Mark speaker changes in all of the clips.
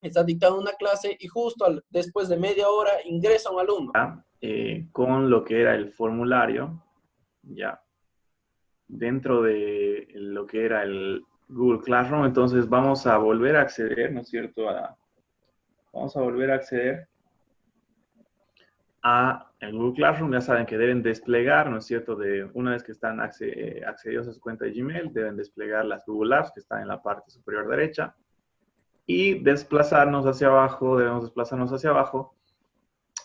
Speaker 1: está dictando una clase y justo después de media hora ingresa un alumno.
Speaker 2: Con lo que era el formulario, ya, dentro de lo que era el Google Classroom. Entonces vamos a volver a acceder, ¿no es cierto? Vamos a volver a acceder a el Google Classroom. Ya saben que deben desplegar, ¿no es cierto? Una vez que están accedidos a su cuenta de Gmail, deben desplegar las Google Apps que están en la parte superior derecha y desplazarnos hacia abajo. Debemos desplazarnos hacia abajo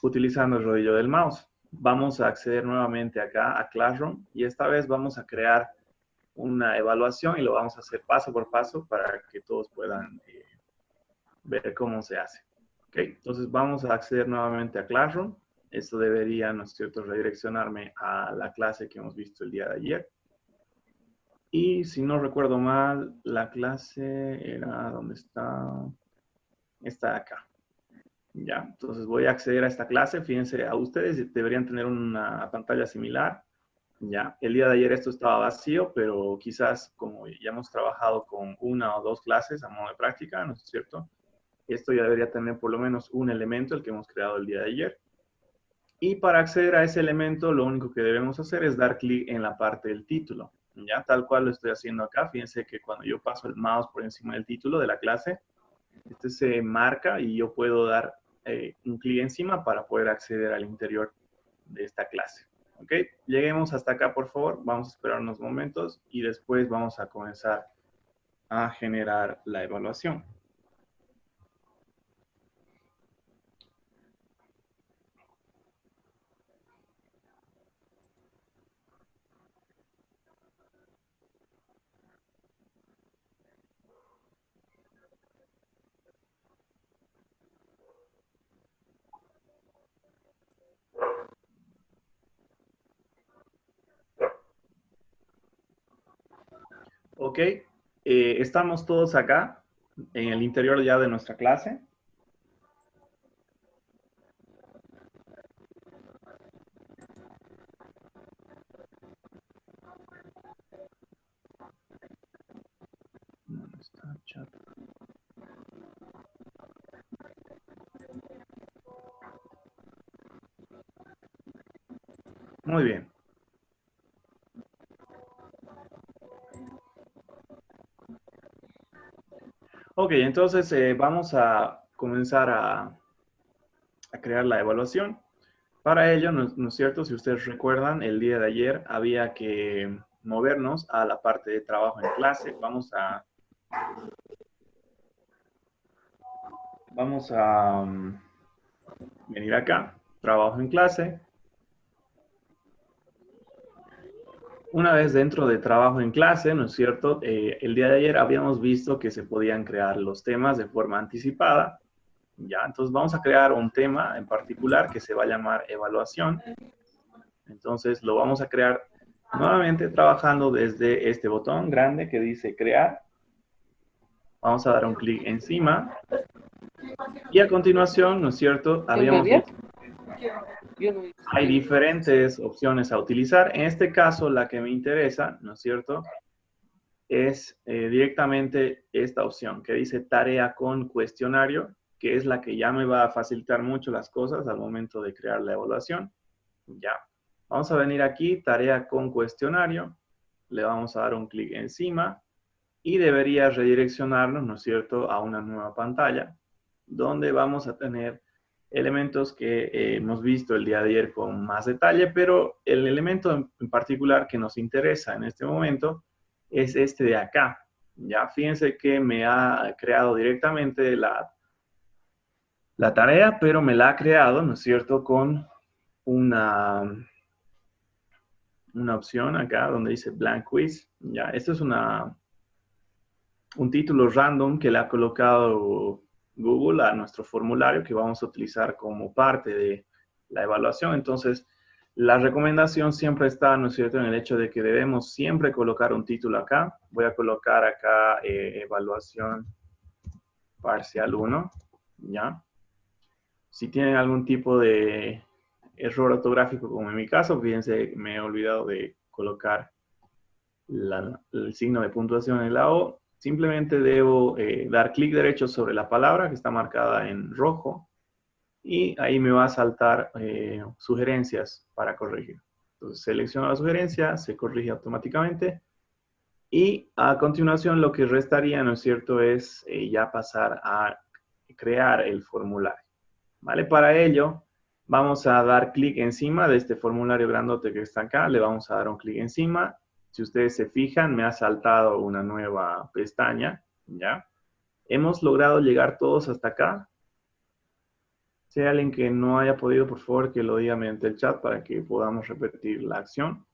Speaker 2: utilizando el rodillo del mouse. Vamos a acceder nuevamente acá a Classroom y esta vez vamos a crear una evaluación y lo vamos a hacer paso por paso para que todos puedan ver cómo se hace. ¿Ok? Entonces vamos a acceder nuevamente a Classroom. Esto debería, ¿no es cierto?, redireccionarme a la clase que hemos visto el día de ayer. Y si no recuerdo mal, la clase era, ¿dónde está? Está acá. Ya, entonces voy a acceder a esta clase. Fíjense, a ustedes deberían tener una pantalla similar. Ya, el día de ayer esto estaba vacío, pero quizás como ya hemos trabajado con una o dos clases a modo de práctica, ¿no es cierto? Esto ya debería tener por lo menos un elemento, el que hemos creado el día de ayer. Y para acceder a ese elemento, lo único que debemos hacer es dar clic en la parte del título. Ya, tal cual lo estoy haciendo acá. Fíjense que cuando yo paso el mouse por encima del título de la clase, este se marca y yo puedo dar un clic encima para poder acceder al interior de esta clase. ¿Ok? Lleguemos hasta acá, por favor. Vamos a esperar unos momentos y después vamos a comenzar a generar la evaluación. Ok, estamos todos acá en el interior ya de nuestra clase. ¿Dónde está el chat? Muy bien. Ok, entonces vamos a comenzar a crear la evaluación. Para ello, ¿no es cierto? Si ustedes recuerdan, el día de ayer había que movernos a la parte de trabajo en clase. Vamos a venir acá, trabajo en clase. Una vez dentro de trabajo en clase, ¿no es cierto? El día de ayer habíamos visto que se podían crear los temas de forma anticipada. Ya, entonces vamos a crear un tema en particular que se va a llamar evaluación. Entonces lo vamos a crear nuevamente trabajando desde este botón grande que dice crear. Vamos a dar un clic encima. Y a continuación, ¿no es cierto? Hay diferentes opciones a utilizar. En este caso, la que me interesa, ¿no es cierto?, es directamente esta opción que dice tarea con cuestionario, que es la que ya me va a facilitar mucho las cosas al momento de crear la evaluación. Ya. Vamos a venir aquí, tarea con cuestionario. Le vamos a dar un clic encima y debería redireccionarnos, ¿no es cierto?, a una nueva pantalla donde vamos a tener elementos que hemos visto el día de ayer con más detalle, pero el elemento en particular que nos interesa en este momento es este de acá. Ya, fíjense que me ha creado directamente la tarea, pero me la ha creado, ¿no es cierto?, con una opción acá donde dice blank quiz. Ya, esto es un título random que le ha colocado Google a nuestro formulario que vamos a utilizar como parte de la evaluación. Entonces, la recomendación siempre está, ¿no es cierto?, en el hecho de que debemos siempre colocar un título acá. Voy a colocar acá evaluación parcial 1, ¿ya? Si tienen algún tipo de error ortográfico, como en mi caso, fíjense, me he olvidado de colocar el signo de puntuación en la O. simplemente debo dar clic derecho sobre la palabra que está marcada en rojo y ahí me va a saltar sugerencias para corregir. Entonces selecciono la sugerencia, se corrige automáticamente y a continuación lo que restaría, ¿no es cierto?, es ya pasar a crear el formulario. ¿Vale? Para ello vamos a dar clic encima de este formulario grandote que está acá, le vamos a dar un clic encima. Si ustedes se fijan, me ha saltado una nueva pestaña, ¿ya? Hemos logrado llegar todos hasta acá. Si hay alguien que no haya podido, por favor, que lo diga mediante el chat para que podamos repetir la acción.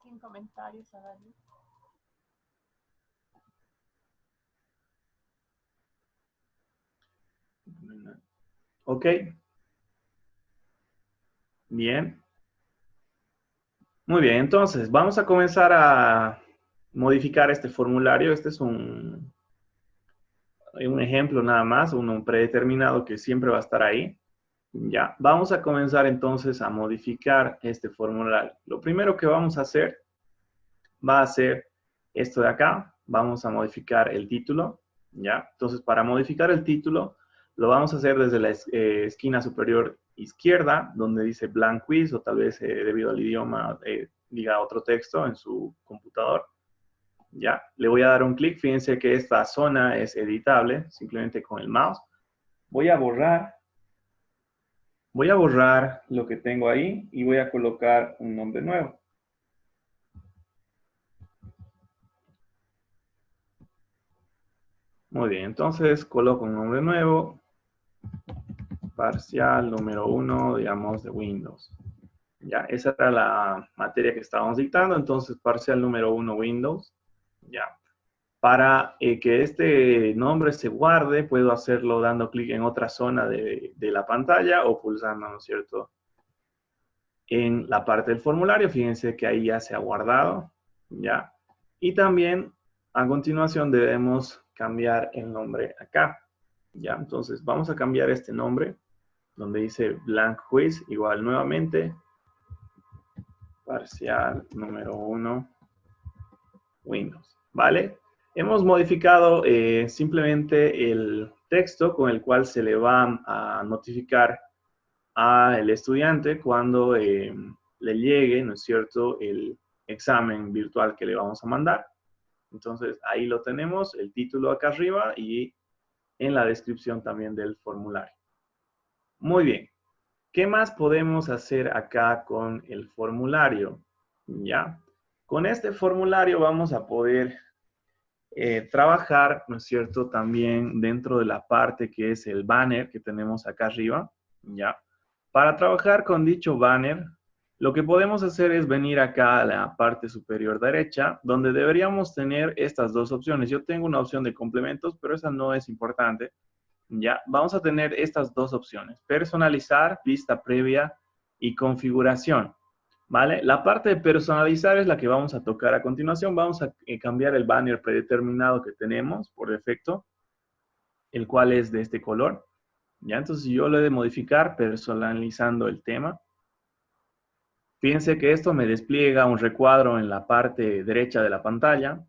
Speaker 3: Sin comentarios, Adali.
Speaker 2: Ok. Bien. Muy bien, entonces vamos a comenzar a modificar este formulario. Este es un ejemplo nada más, uno predeterminado que siempre va a estar ahí. Ya, vamos a comenzar entonces a modificar este formulario. Lo primero que vamos a hacer va a ser esto de acá. Vamos a modificar el título, ¿ya? Entonces, para modificar el título, lo vamos a hacer desde la esquina superior izquierda, donde dice Blank Quiz, o tal vez debido al idioma diga otro texto en su computador. Ya, le voy a dar un clic. Fíjense que esta zona es editable, simplemente con el mouse. Voy a borrar lo que tengo ahí y voy a colocar un nombre nuevo. Muy bien, entonces coloco un nombre nuevo, parcial número 1, digamos, de Windows. Ya, esa era la materia que estábamos dictando, entonces parcial número 1 Windows. Ya. Para que este nombre se guarde, puedo hacerlo dando clic en otra zona de la pantalla o pulsando, ¿no es cierto?, en la parte del formulario. Fíjense que ahí ya se ha guardado, ¿ya? Y también, a continuación, debemos cambiar el nombre acá, ¿ya? Entonces, vamos a cambiar este nombre, donde dice Blank Quiz, igual nuevamente, parcial número 1, Windows, ¿vale? Hemos modificado simplemente el texto con el cual se le va a notificar al estudiante cuando le llegue, ¿no es cierto?, el examen virtual que le vamos a mandar. Entonces, ahí lo tenemos, el título acá arriba y en la descripción también del formulario. Muy bien. ¿Qué más podemos hacer acá con el formulario? ¿Ya? Con este formulario vamos a poder trabajar, ¿no es cierto?, también dentro de la parte que es el banner que tenemos acá arriba, ¿ya? Para trabajar con dicho banner, lo que podemos hacer es venir acá a la parte superior derecha, donde deberíamos tener estas dos opciones. Yo tengo una opción de complementos, pero esa no es importante, ¿ya? Vamos a tener estas dos opciones: personalizar, vista previa y configuración, ¿vale? La parte de personalizar es la que vamos a tocar a continuación. Vamos a cambiar el banner predeterminado que tenemos por defecto, el cual es de este color, ¿ya? Entonces yo lo he de modificar personalizando el tema. Fíjense que esto me despliega un recuadro en la parte derecha de la pantalla.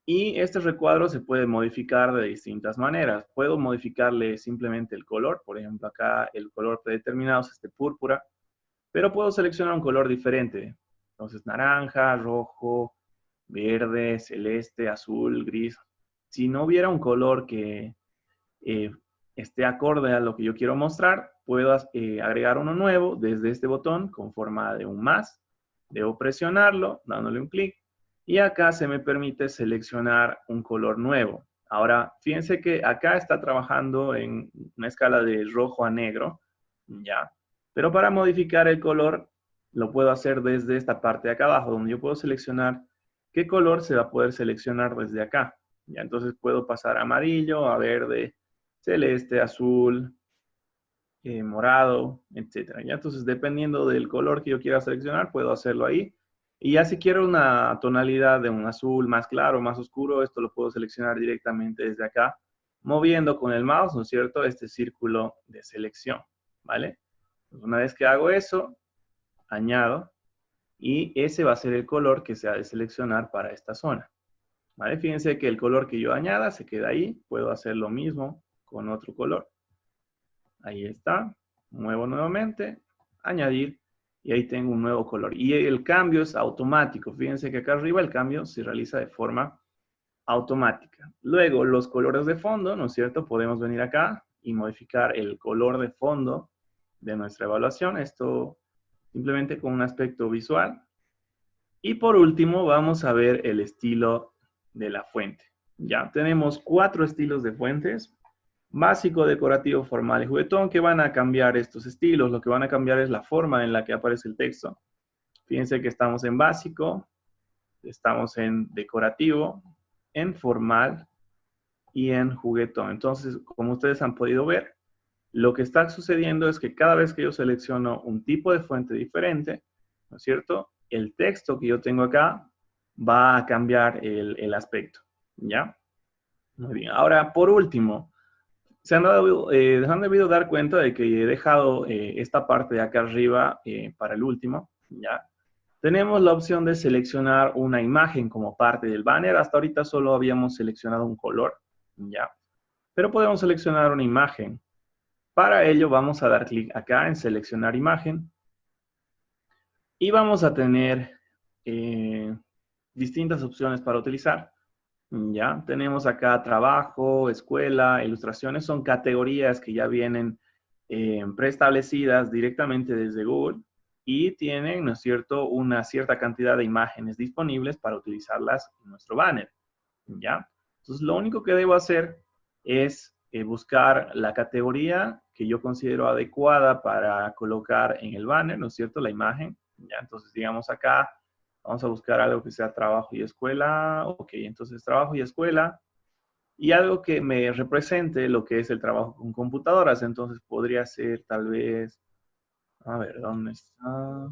Speaker 2: Y este recuadro se puede modificar de distintas maneras. Puedo modificarle simplemente el color. Por ejemplo, acá el color predeterminado es este púrpura, pero puedo seleccionar un color diferente. Entonces, naranja, rojo, verde, celeste, azul, gris. Si no hubiera un color que esté acorde a lo que yo quiero mostrar, puedo agregar uno nuevo desde este botón con forma de un más. Debo presionarlo, dándole un clic. Y acá se me permite seleccionar un color nuevo. Ahora, fíjense que acá está trabajando en una escala de rojo a negro, ¿ya? Pero para modificar el color, lo puedo hacer desde esta parte de acá abajo, donde yo puedo seleccionar qué color se va a poder seleccionar desde acá, ¿ya? Entonces puedo pasar a amarillo, a verde, celeste, azul, morado, etcétera, ¿ya? Entonces, dependiendo del color que yo quiera seleccionar, puedo hacerlo ahí. Y ya si quiero una tonalidad de un azul más claro, más oscuro, esto lo puedo seleccionar directamente desde acá, moviendo con el mouse, ¿no es cierto?, este círculo de selección, ¿vale? Una vez que hago eso, añado, y ese va a ser el color que se ha de seleccionar para esta zona, ¿vale? Fíjense que el color que yo añada se queda ahí, puedo hacer lo mismo con otro color. Ahí está, muevo nuevamente, añadir, y ahí tengo un nuevo color. Y el cambio es automático, fíjense que acá arriba el cambio se realiza de forma automática. Luego, los colores de fondo, ¿no es cierto? Podemos venir acá y modificar el color de fondo de nuestra evaluación. Esto simplemente con un aspecto visual. Y por último, vamos a ver el estilo de la fuente. Ya tenemos 4 estilos de fuentes. Básico, decorativo, formal y juguetón. ¿Qué van a cambiar estos estilos? Lo que van a cambiar es la forma en la que aparece el texto. Fíjense que estamos en básico, estamos en decorativo, en formal y en juguetón. Entonces, como ustedes han podido ver, lo que está sucediendo es que cada vez que yo selecciono un tipo de fuente diferente, ¿no es cierto?, el texto que yo tengo acá va a cambiar el aspecto, ¿ya? Muy bien. Ahora, por último, se han debido dar cuenta de que he dejado esta parte de acá arriba para el último, ¿ya? Tenemos la opción de seleccionar una imagen como parte del banner. Hasta ahorita solo habíamos seleccionado un color, ¿ya? Pero podemos seleccionar una imagen. Para ello vamos a dar clic acá en seleccionar imagen. Y vamos a tener distintas opciones para utilizar. Ya, tenemos acá trabajo, escuela, ilustraciones. Son categorías que ya vienen preestablecidas directamente desde Google. Y tienen, ¿no es cierto?, una cierta cantidad de imágenes disponibles para utilizarlas en nuestro banner, ¿ya? Entonces, lo único que debo hacer es buscar la categoría que yo considero adecuada para colocar en el banner, ¿no es cierto?, la imagen, ¿ya? Entonces, digamos acá, vamos a buscar algo que sea trabajo y escuela. Ok, entonces trabajo y escuela. Y algo que me represente lo que es el trabajo con computadoras. Entonces, podría ser tal vez... A ver, ¿dónde está?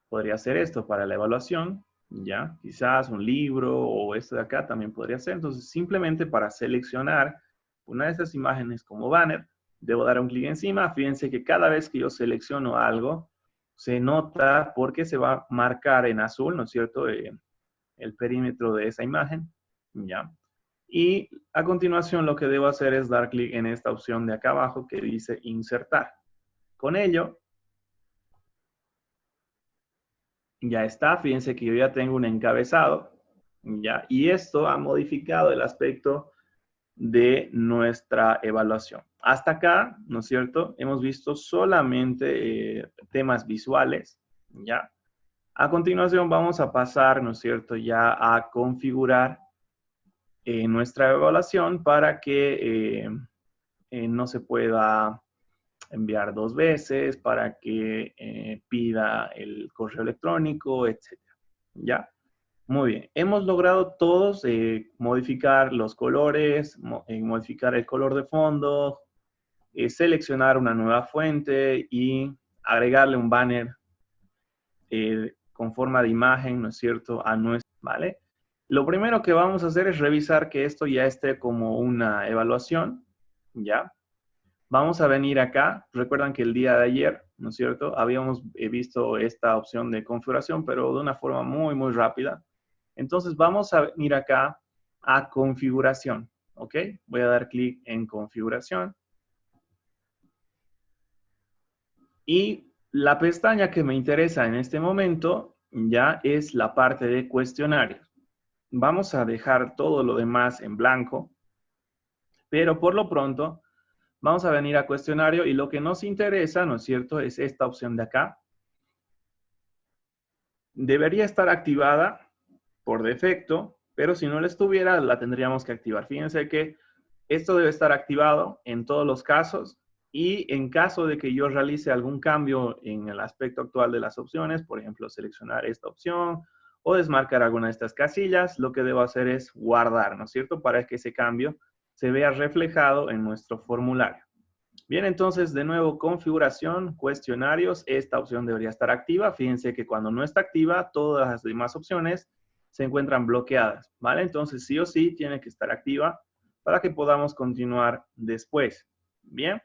Speaker 2: Podría ser esto para la evaluación, ¿ya? Quizás un libro o esto de acá también podría ser. Entonces, simplemente para seleccionar una de estas imágenes como banner, debo dar un clic encima. Fíjense que cada vez que yo selecciono algo, se nota porque se va a marcar en azul, ¿no es cierto?, el perímetro de esa imagen, ¿ya? Y a continuación lo que debo hacer es dar clic en esta opción de acá abajo que dice insertar. Con ello, ya está. Fíjense que yo ya tengo un encabezado, ¿ya? Y esto ha modificado el aspecto de nuestra evaluación. Hasta acá, ¿no es cierto?, hemos visto solamente temas visuales, ¿ya? A continuación vamos a pasar, ¿no es cierto?, ya a configurar nuestra evaluación para que no se pueda enviar 2 veces, para que pida el correo electrónico, etc. ¿Ya? Muy bien. Hemos logrado todos modificar los colores, modificar el color de fondo, seleccionar una nueva fuente y agregarle un banner con forma de imagen, ¿no es cierto?, a nuestro, ¿vale? Lo primero que vamos a hacer es revisar que esto ya esté como una evaluación, ¿ya? Vamos a venir acá. Recuerdan que el día de ayer, ¿no es cierto?, habíamos visto esta opción de configuración, pero de una forma muy, muy rápida. Entonces, vamos a venir acá a configuración, ¿ok? Voy a dar clic en configuración. Y la pestaña que me interesa en este momento ya es la parte de cuestionarios. Vamos a dejar todo lo demás en blanco, pero por lo pronto vamos a venir a cuestionario y lo que nos interesa, ¿no es cierto?, es esta opción de acá. Debería estar activada por defecto, pero si no la estuviera, la tendríamos que activar. Fíjense que esto debe estar activado en todos los casos y en caso de que yo realice algún cambio en el aspecto actual de las opciones, por ejemplo, seleccionar esta opción o desmarcar alguna de estas casillas, lo que debo hacer es guardar, ¿no es cierto?, para que ese cambio se vea reflejado en nuestro formulario. Bien, entonces, de nuevo, configuración, cuestionarios, esta opción debería estar activa. Fíjense que cuando no está activa, todas las demás opciones se encuentran bloqueadas, ¿vale? Entonces, sí o sí, tiene que estar activa para que podamos continuar después. Bien.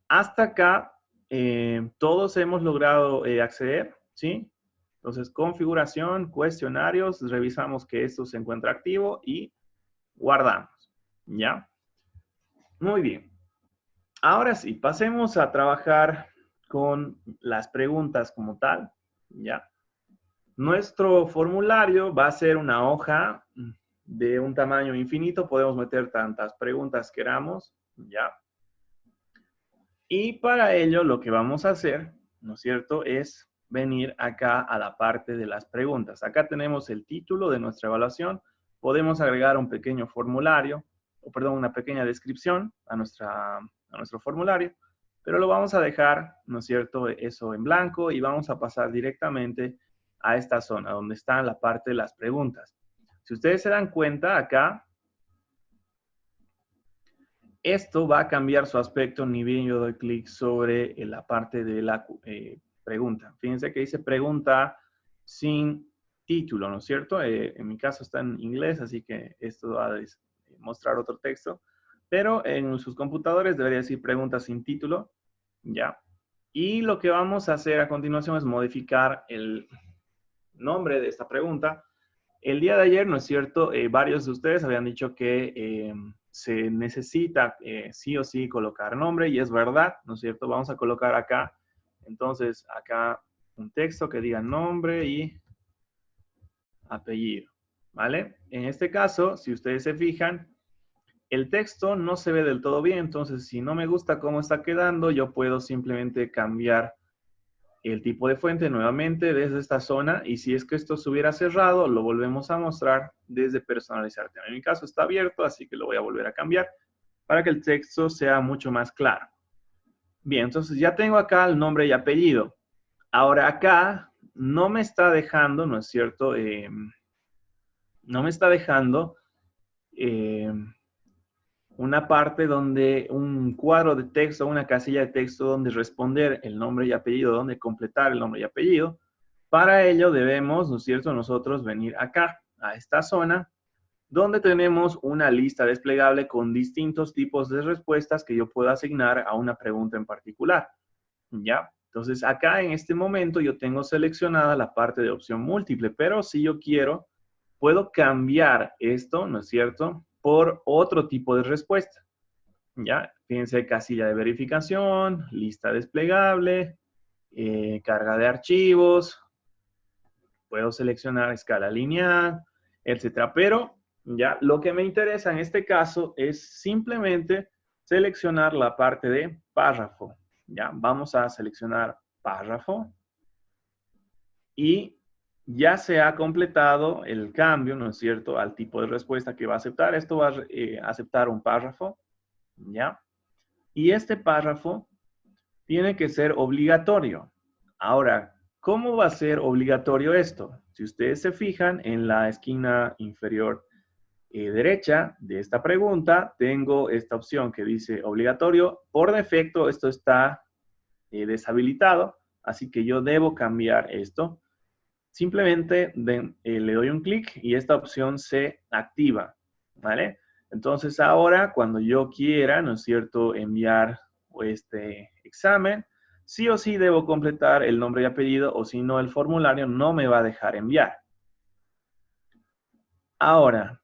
Speaker 2: Hasta acá, todos hemos logrado acceder, ¿sí? Entonces, configuración, cuestionarios, revisamos que esto se encuentra activo y guardamos, ¿ya? Muy bien. Ahora sí, pasemos a trabajar con las preguntas como tal, ¿ya? Nuestro formulario va a ser una hoja de un tamaño infinito. Podemos meter tantas preguntas queramos, ¿ya? Y para ello lo que vamos a hacer, ¿no es cierto?, es venir acá a la parte de las preguntas. Acá tenemos el título de nuestra evaluación. Podemos agregar un pequeño formulario, o perdón, una pequeña descripción a nuestro formulario, pero lo vamos a dejar, ¿no es cierto?, eso en blanco y vamos a pasar directamente a esta zona donde está la parte de las preguntas. Si ustedes se dan cuenta acá, esto va a cambiar su aspecto ni bien yo doy clic sobre la parte de la pregunta. Fíjense que dice pregunta sin título, ¿no es cierto? En mi caso está en inglés, así que esto va a mostrar otro texto. Pero en sus computadores debería decir pregunta sin título, ¿ya? Y lo que vamos a hacer a continuación es modificar el nombre de esta pregunta. El día de ayer, ¿no es cierto? Varios de ustedes habían dicho que se necesita sí o sí colocar nombre y es verdad, ¿no es cierto? Vamos a colocar acá, entonces acá un texto que diga nombre y apellido, ¿vale? En este caso, si ustedes se fijan, el texto no se ve del todo bien, entonces si no me gusta cómo está quedando, yo puedo simplemente cambiar el tipo de fuente nuevamente desde esta zona y si es que esto se hubiera cerrado, lo volvemos a mostrar desde personalizar. En mi caso está abierto, así que lo voy a volver a cambiar para que el texto sea mucho más claro. Bien, entonces ya tengo acá el nombre y apellido. Ahora acá no me está dejando, ¿no es cierto? No me está dejando una parte donde un cuadro de texto, una casilla de texto donde responder el nombre y apellido, donde completar el nombre y apellido. Para ello debemos, ¿no es cierto?, nosotros venir acá, a esta zona, donde tenemos una lista desplegable con distintos tipos de respuestas que yo puedo asignar a una pregunta en particular. ¿Ya? Entonces, acá en este momento yo tengo seleccionada la parte de opción múltiple, pero si yo quiero, puedo cambiar esto, ¿no es cierto?, por otro tipo de respuesta. ¿Ya? Fíjense, casilla de verificación, lista desplegable, carga de archivos, puedo seleccionar escala lineal, etcétera. Pero, ya, lo que me interesa en este caso es simplemente seleccionar la parte de párrafo. ¿Ya? Vamos a seleccionar párrafo y ya se ha completado el cambio, ¿no es cierto?, al tipo de respuesta que va a aceptar. Esto va a aceptar un párrafo, ¿ya? Y este párrafo tiene que ser obligatorio. Ahora, ¿cómo va a ser obligatorio esto? Si ustedes se fijan en la esquina inferior derecha de esta pregunta, tengo esta opción que dice obligatorio. Por defecto, esto está deshabilitado, así que yo debo cambiar esto. Simplemente le doy un clic y esta opción se activa, ¿vale? Entonces ahora, cuando yo quiera, ¿no es cierto?, enviar este examen, sí o sí debo completar el nombre y apellido, o si no, el formulario no me va a dejar enviar. Ahora,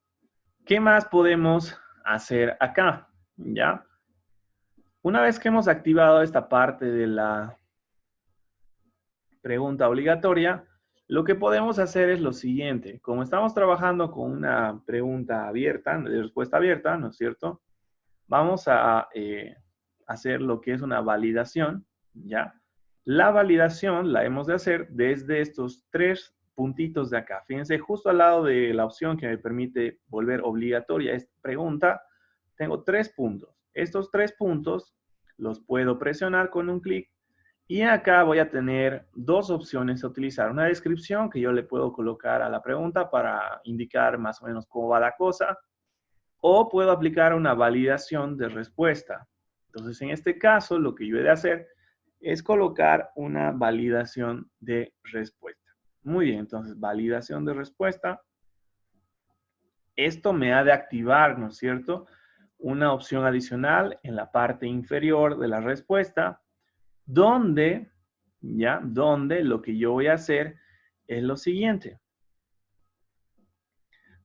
Speaker 2: ¿qué más podemos hacer acá? ¿Ya? Una vez que hemos activado esta parte de la pregunta obligatoria, lo que podemos hacer es lo siguiente. Como estamos trabajando con una pregunta abierta, de respuesta abierta, ¿no es cierto?, vamos a hacer lo que es una validación, ¿ya? La validación la hemos de hacer desde estos tres puntitos de acá. Fíjense, justo al lado de la opción que me permite volver obligatoria esta pregunta, tengo 3 puntos. Estos 3 puntos los puedo presionar con un clic y acá voy a tener 2 opciones a utilizar. Una descripción que yo le puedo colocar a la pregunta para indicar más o menos cómo va la cosa, o puedo aplicar una validación de respuesta. Entonces, en este caso, lo que yo he de hacer es colocar una validación de respuesta. Muy bien, entonces, validación de respuesta. esto me ha de activar, ¿no es cierto?, una opción adicional en la parte inferior de la respuesta, donde lo que yo voy a hacer es lo siguiente.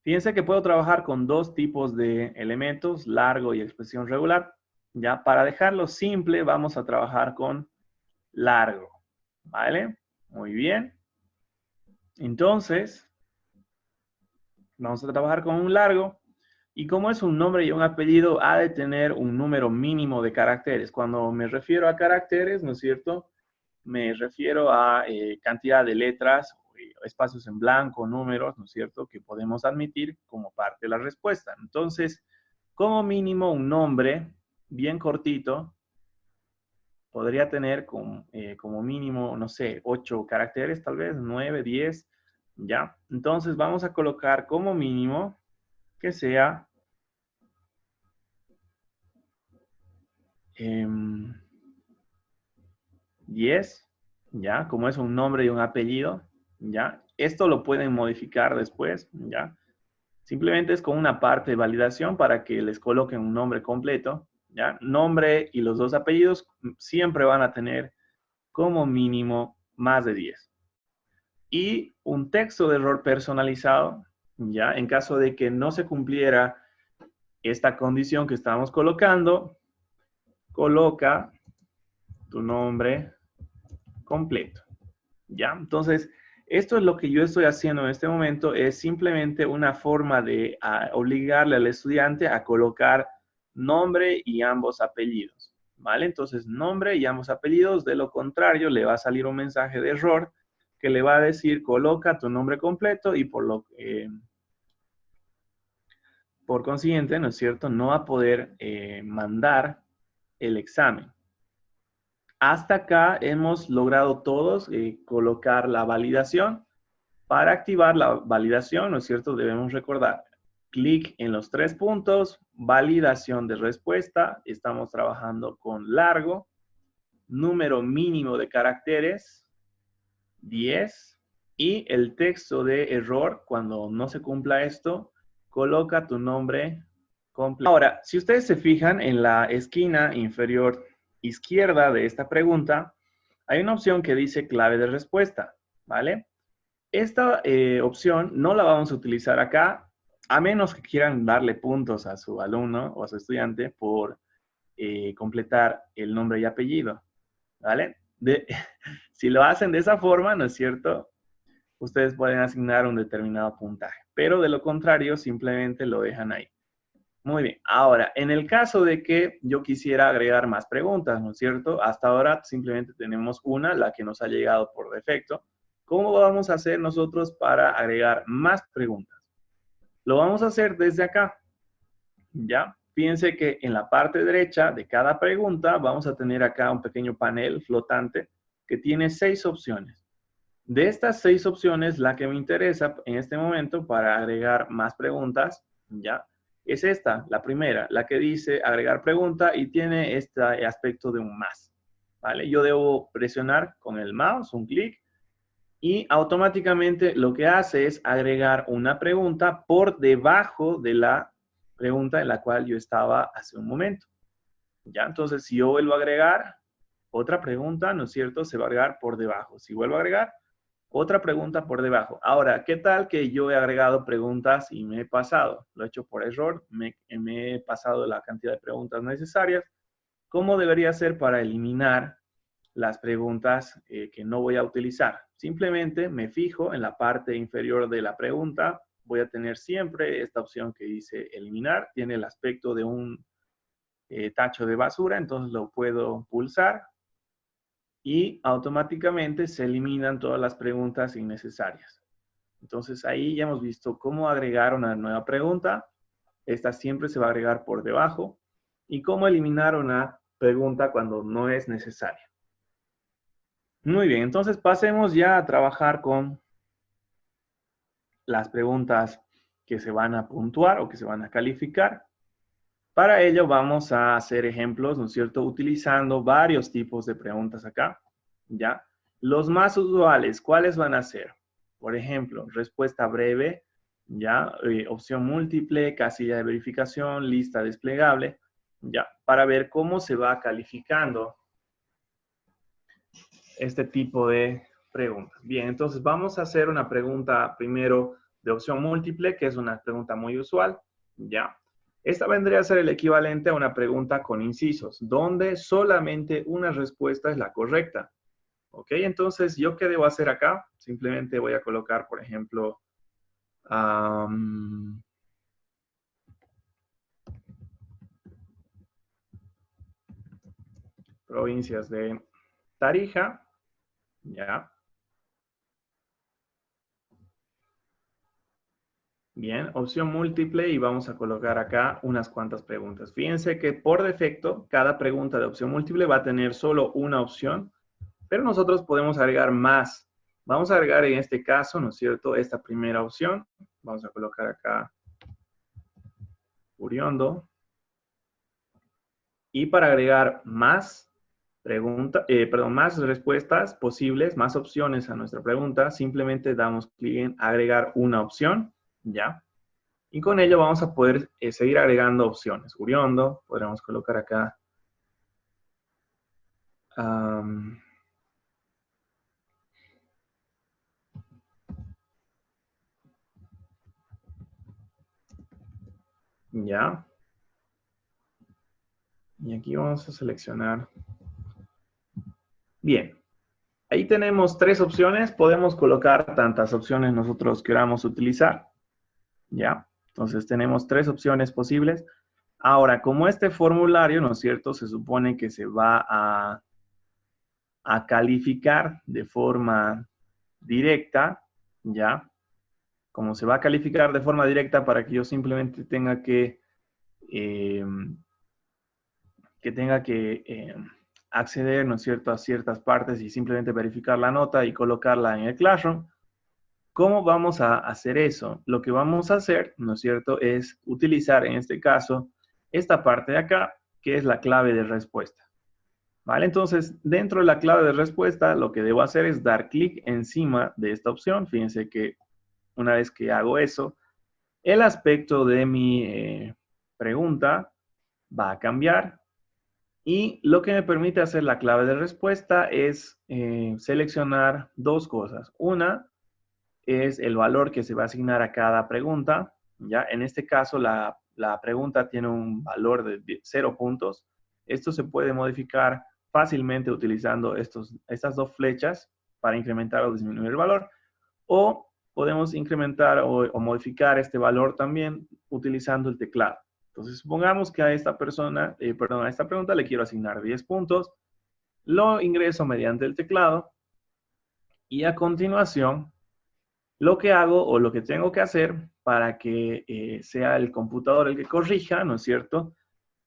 Speaker 2: Fíjense que puedo trabajar con dos tipos de elementos, largo y expresión regular. Ya, para dejarlo simple, vamos a trabajar con largo, ¿vale? Muy bien. Entonces, vamos a trabajar con un largo. Y como es un nombre y un apellido, ha de tener un número mínimo de caracteres. Cuando me refiero a caracteres, ¿no es cierto?, me refiero a cantidad de letras, espacios en blanco, números, ¿no es cierto?, que podemos admitir como parte de la respuesta. Entonces, como mínimo un nombre bien cortito podría tener como mínimo, no sé, 8 caracteres, tal vez 9, 10, ¿ya? Entonces vamos a colocar como mínimo que sea 10, ¿ya? Como es un nombre y un apellido, ¿ya? Esto lo pueden modificar después, ¿ya? Simplemente es con una parte de validación para que les coloquen un nombre completo, ¿ya? Nombre y los dos apellidos siempre van a tener como mínimo más de 10. Y un texto de error personalizado, ¿ya? En caso de que no se cumpliera esta condición que estamos colocando, coloca tu nombre completo, ¿ya? Entonces, esto es lo que yo estoy haciendo en este momento, es simplemente una forma de obligarle al estudiante a colocar nombre y ambos apellidos, ¿vale? Entonces, nombre y ambos apellidos, de lo contrario, le va a salir un mensaje de error que le va a decir, coloca tu nombre completo y por consiguiente, ¿no es cierto?, no va a poder mandar el examen. Hasta acá hemos logrado todos colocar la validación. Para activar la validación, ¿no es cierto?, debemos recordar, clic en los 3 puntos, validación de respuesta, estamos trabajando con largo, número mínimo de caracteres, 10, y el texto de error, cuando no se cumpla esto, coloca tu nombre completo. Ahora, si ustedes se fijan en la esquina inferior izquierda de esta pregunta, hay una opción que dice clave de respuesta, ¿vale? Esta opción no la vamos a utilizar acá, a menos que quieran darle puntos a su alumno o a su estudiante por completar el nombre y apellido, ¿vale? Si lo hacen de esa forma, ¿no es cierto?, ustedes pueden asignar un determinado puntaje, pero de lo contrario, simplemente lo dejan ahí. Muy bien, ahora, en el caso de que yo quisiera agregar más preguntas, ¿no es cierto? Hasta ahora simplemente tenemos una, la que nos ha llegado por defecto. ¿Cómo vamos a hacer nosotros para agregar más preguntas? Lo vamos a hacer desde acá, ¿ya? Fíjense que en la parte derecha de cada pregunta vamos a tener acá un pequeño panel flotante que tiene 6 opciones. De estas 6 opciones, la que me interesa en este momento para agregar más preguntas, ¿ya?, es esta, la primera, la que dice agregar pregunta y tiene este aspecto de un más, ¿vale? Yo debo presionar con el mouse, un clic, y automáticamente lo que hace es agregar una pregunta por debajo de la pregunta en la cual yo estaba hace un momento. ¿Ya? Entonces, si yo vuelvo a agregar otra pregunta, ¿no es cierto?, se va a agregar por debajo. Si vuelvo a agregar otra pregunta por debajo. Ahora, ¿qué tal que yo he agregado preguntas y me he pasado? Lo he hecho por error, me he pasado la cantidad de preguntas necesarias. ¿Cómo debería ser para eliminar las preguntas que no voy a utilizar? Simplemente me fijo en la parte inferior de la pregunta. Voy a tener siempre esta opción que dice eliminar. Tiene el aspecto de un tacho de basura, entonces lo puedo pulsar y automáticamente se eliminan todas las preguntas innecesarias. Entonces ahí ya hemos visto cómo agregar una nueva pregunta. Esta siempre se va a agregar por debajo. Y cómo eliminar una pregunta cuando no es necesaria. Muy bien, entonces pasemos ya a trabajar con las preguntas que se van a puntuar o que se van a calificar. Para ello vamos a hacer ejemplos, ¿no es cierto?, utilizando varios tipos de preguntas acá, ¿ya? Los más usuales, ¿cuáles van a ser? Por ejemplo, respuesta breve, ya, opción múltiple, casilla de verificación, lista desplegable, ya, para ver cómo se va calificando este tipo de preguntas. Bien, entonces vamos a hacer una pregunta primero de opción múltiple, que es una pregunta muy usual, ya. Esta vendría a ser el equivalente a una pregunta con incisos, donde solamente una respuesta es la correcta. ¿Ok? Entonces, ¿yo qué debo hacer acá? Simplemente voy a colocar, por ejemplo, provincias de Tarija, ¿ya? Bien, opción múltiple y vamos a colocar acá unas cuantas preguntas. Fíjense que por defecto, cada pregunta de opción múltiple va a tener solo una opción, pero nosotros podemos agregar más. Vamos a agregar en este caso, ¿no es cierto?, esta primera opción. Vamos a colocar acá Uriondo. Y para agregar más más respuestas posibles, más opciones a nuestra pregunta, simplemente damos clic en agregar una opción, ¿ya? Y con ello vamos a poder seguir agregando opciones. Uriondo, podríamos colocar acá. Ya. Y aquí vamos a seleccionar. Bien. Ahí tenemos 3 opciones. Podemos colocar tantas opciones nosotros queramos utilizar. ¿Ya? Entonces tenemos 3 opciones posibles. Ahora, como este formulario, ¿no es cierto?, se supone que se va a calificar de forma directa, ¿ya? Como se va a calificar de forma directa para que yo simplemente tenga que acceder, ¿no es cierto?, a ciertas partes y simplemente verificar la nota y colocarla en el Classroom. ¿Cómo vamos a hacer eso? Lo que vamos a hacer, ¿no es cierto?, es utilizar en este caso esta parte de acá, que es la clave de respuesta. ¿Vale? Entonces, dentro de la clave de respuesta, lo que debo hacer es dar clic encima de esta opción. Fíjense que una vez que hago eso, el aspecto de mi pregunta va a cambiar. Y lo que me permite hacer la clave de respuesta es seleccionar 2 cosas. Una es el valor que se va a asignar a cada pregunta. ¿Ya? En este caso, la pregunta tiene un valor de 0 puntos. Esto se puede modificar fácilmente utilizando estas 2 flechas para incrementar o disminuir el valor. O podemos incrementar o modificar este valor también utilizando el teclado. Entonces, supongamos que a esta persona, a esta pregunta le quiero asignar 10 puntos. Lo ingreso mediante el teclado. Y a continuación, lo que hago o lo que tengo que hacer para que sea el computador el que corrija, ¿no es cierto?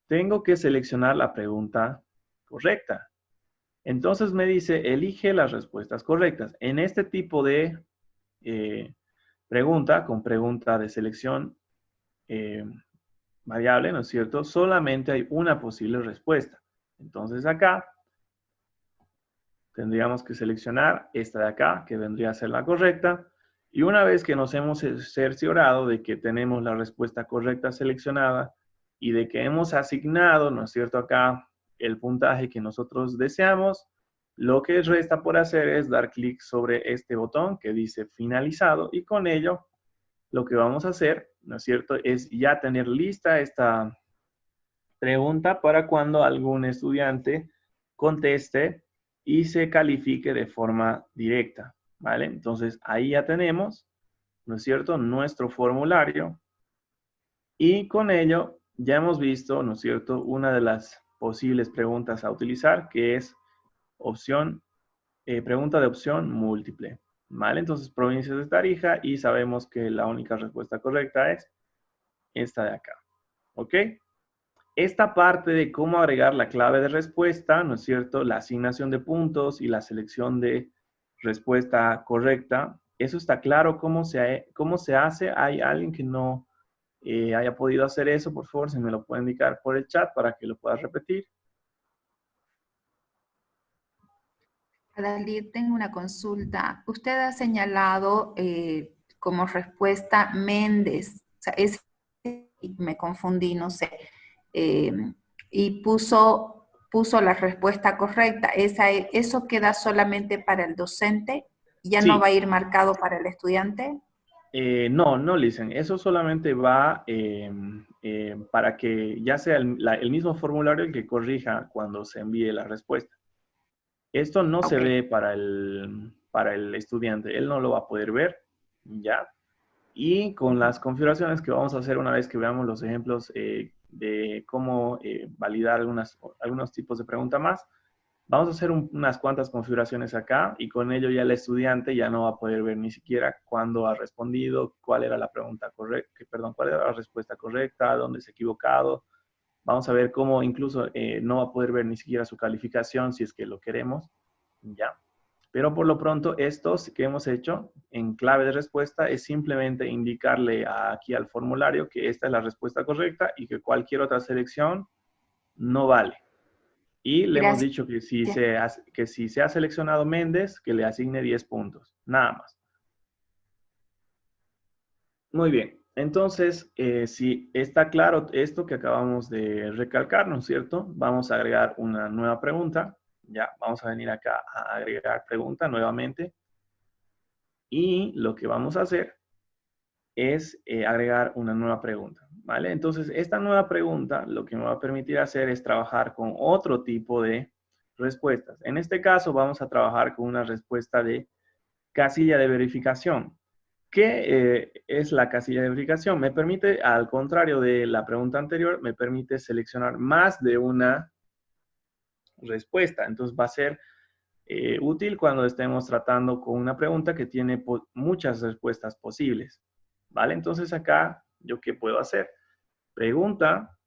Speaker 2: Tengo que seleccionar la pregunta correcta. Entonces me dice, elige las respuestas correctas. En este tipo de pregunta, con pregunta de selección variable, ¿no es cierto? Solamente hay una posible respuesta. Entonces acá tendríamos que seleccionar esta de acá, que vendría a ser la correcta. Y una vez que nos hemos cerciorado de que tenemos la respuesta correcta seleccionada y de que hemos asignado, ¿no es cierto?, acá el puntaje que nosotros deseamos, lo que resta por hacer es dar clic sobre este botón que dice finalizado y con ello lo que vamos a hacer, ¿no es cierto?, es ya tener lista esta pregunta para cuando algún estudiante conteste y se califique de forma directa, ¿vale? Entonces, ahí ya tenemos, ¿no es cierto?, nuestro formulario y con ello ya hemos visto, ¿no es cierto?, una de las posibles preguntas a utilizar, que es pregunta de opción múltiple, ¿vale? Entonces, provincias de Tarija y sabemos que la única respuesta correcta es esta de acá, ¿ok? Esta parte de cómo agregar la clave de respuesta, ¿no es cierto?, la asignación de puntos y la selección de respuesta correcta, eso está claro cómo se hace. ¿Hay alguien que no haya podido hacer eso? Por favor, si me lo puede indicar por el chat para que lo pueda repetir.
Speaker 4: Dalí, tengo una consulta. Usted ha señalado como respuesta Méndez. O sea, me confundí, no sé. Y puso la respuesta correcta. ¿Eso queda solamente para el docente? ¿Ya no
Speaker 2: Sí.
Speaker 4: va a ir marcado para el estudiante?
Speaker 2: No, Listen. Eso solamente va para que ya sea el mismo formulario el que corrija cuando se envíe la respuesta. Esto no se ve para el estudiante. Él no lo va a poder ver, ¿ya? Y con las configuraciones que vamos a hacer una vez que veamos los ejemplos de cómo validar algunos tipos de pregunta más, vamos a hacer unas cuantas configuraciones acá y con ello ya el estudiante ya no va a poder ver ni siquiera cuándo ha respondido, cuál era la pregunta correcta, perdón, cuál era la respuesta correcta, dónde se ha equivocado. Vamos a ver cómo incluso no va a poder ver ni siquiera su calificación si es que lo queremos, ¿ya? Pero por lo pronto, estos que hemos hecho en clave de respuesta es simplemente indicarle aquí al formulario que esta es la respuesta correcta y que cualquier otra selección no vale. Y le hemos dicho que si se ha seleccionado Méndez, que le asigne 10 puntos. Nada más. Muy bien. Entonces, si está claro esto que acabamos de recalcar, ¿no es cierto? Vamos a agregar una nueva pregunta. Ya, vamos a venir acá a agregar pregunta nuevamente. Y lo que vamos a hacer es agregar una nueva pregunta, ¿vale? Entonces, esta nueva pregunta lo que me va a permitir hacer es trabajar con otro tipo de respuestas. En este caso, vamos a trabajar con una respuesta de casilla de verificación. ¿Qué es la casilla de verificación? Me permite, al contrario de la pregunta anterior, me permite seleccionar más de una respuesta. Entonces, va a ser útil cuando estemos tratando con una pregunta que tiene muchas respuestas posibles, ¿vale? Entonces acá, ¿yo qué puedo hacer? Pregunta.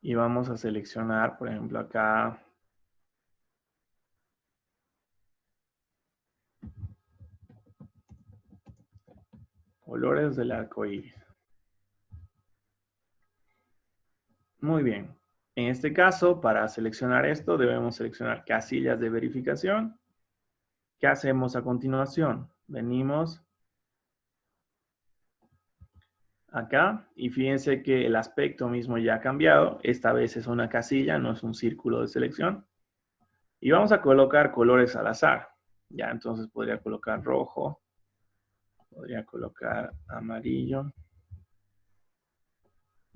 Speaker 2: Y vamos a seleccionar, por ejemplo, acá. Colores del arco iris. Muy bien. En este caso, para seleccionar esto, debemos seleccionar casillas de verificación. ¿Qué hacemos a continuación? Venimos acá y fíjense que el aspecto mismo ya ha cambiado. Esta vez es una casilla, no es un círculo de selección. Y vamos a colocar colores al azar. Ya, entonces podría colocar rojo, podría colocar amarillo,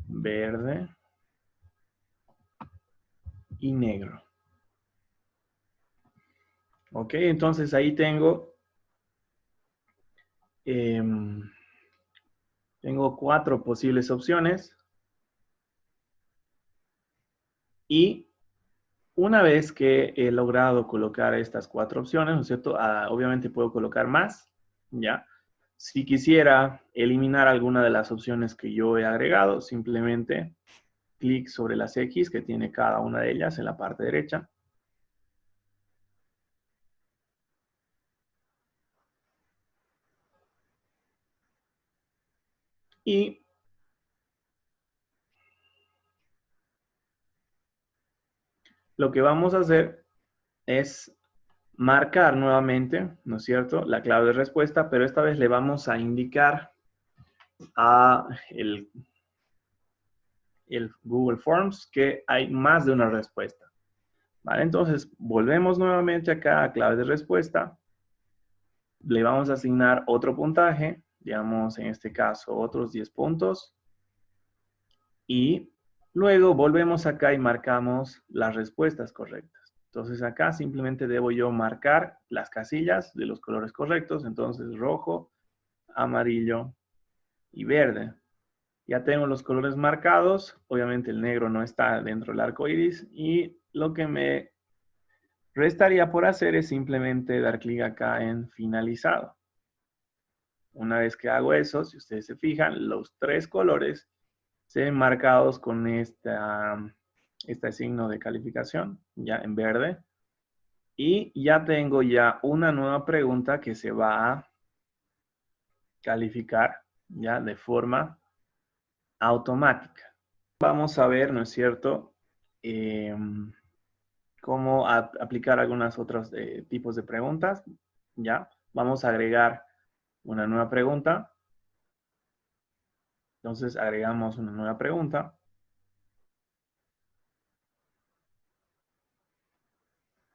Speaker 2: verde y negro. Ok, entonces ahí tengo 4 posibles opciones. Y una vez que he logrado colocar estas 4 opciones, ¿no es cierto? Obviamente puedo colocar más, ¿ya? Si quisiera eliminar alguna de las opciones que yo he agregado, simplemente clic sobre las X que tiene cada una de ellas en la parte derecha. Y lo que vamos a hacer es marcar nuevamente, ¿no es cierto?, la clave de respuesta, pero esta vez le vamos a indicar a el Google Forms que hay más de una respuesta. ¿Vale? Entonces, volvemos nuevamente acá a clave de respuesta. Le vamos a asignar otro puntaje, digamos, en este caso, otros 10 puntos. Y luego volvemos acá y marcamos las respuestas correctas. Entonces, acá simplemente debo yo marcar las casillas de los colores correctos. Entonces, rojo, amarillo y verde. Ya tengo los colores marcados. Obviamente el negro no está dentro del arco iris. Y lo que me restaría por hacer es simplemente dar clic acá en finalizado. Una vez que hago eso, si ustedes se fijan, los 3 colores se ven marcados con este signo de calificación, ya en verde. Y ya tengo ya una nueva pregunta que se va a calificar ya de forma automática. Vamos a ver, ¿no es cierto? cómo aplicar algunos otros tipos de preguntas. Ya, vamos a agregar una nueva pregunta. Entonces agregamos una nueva pregunta.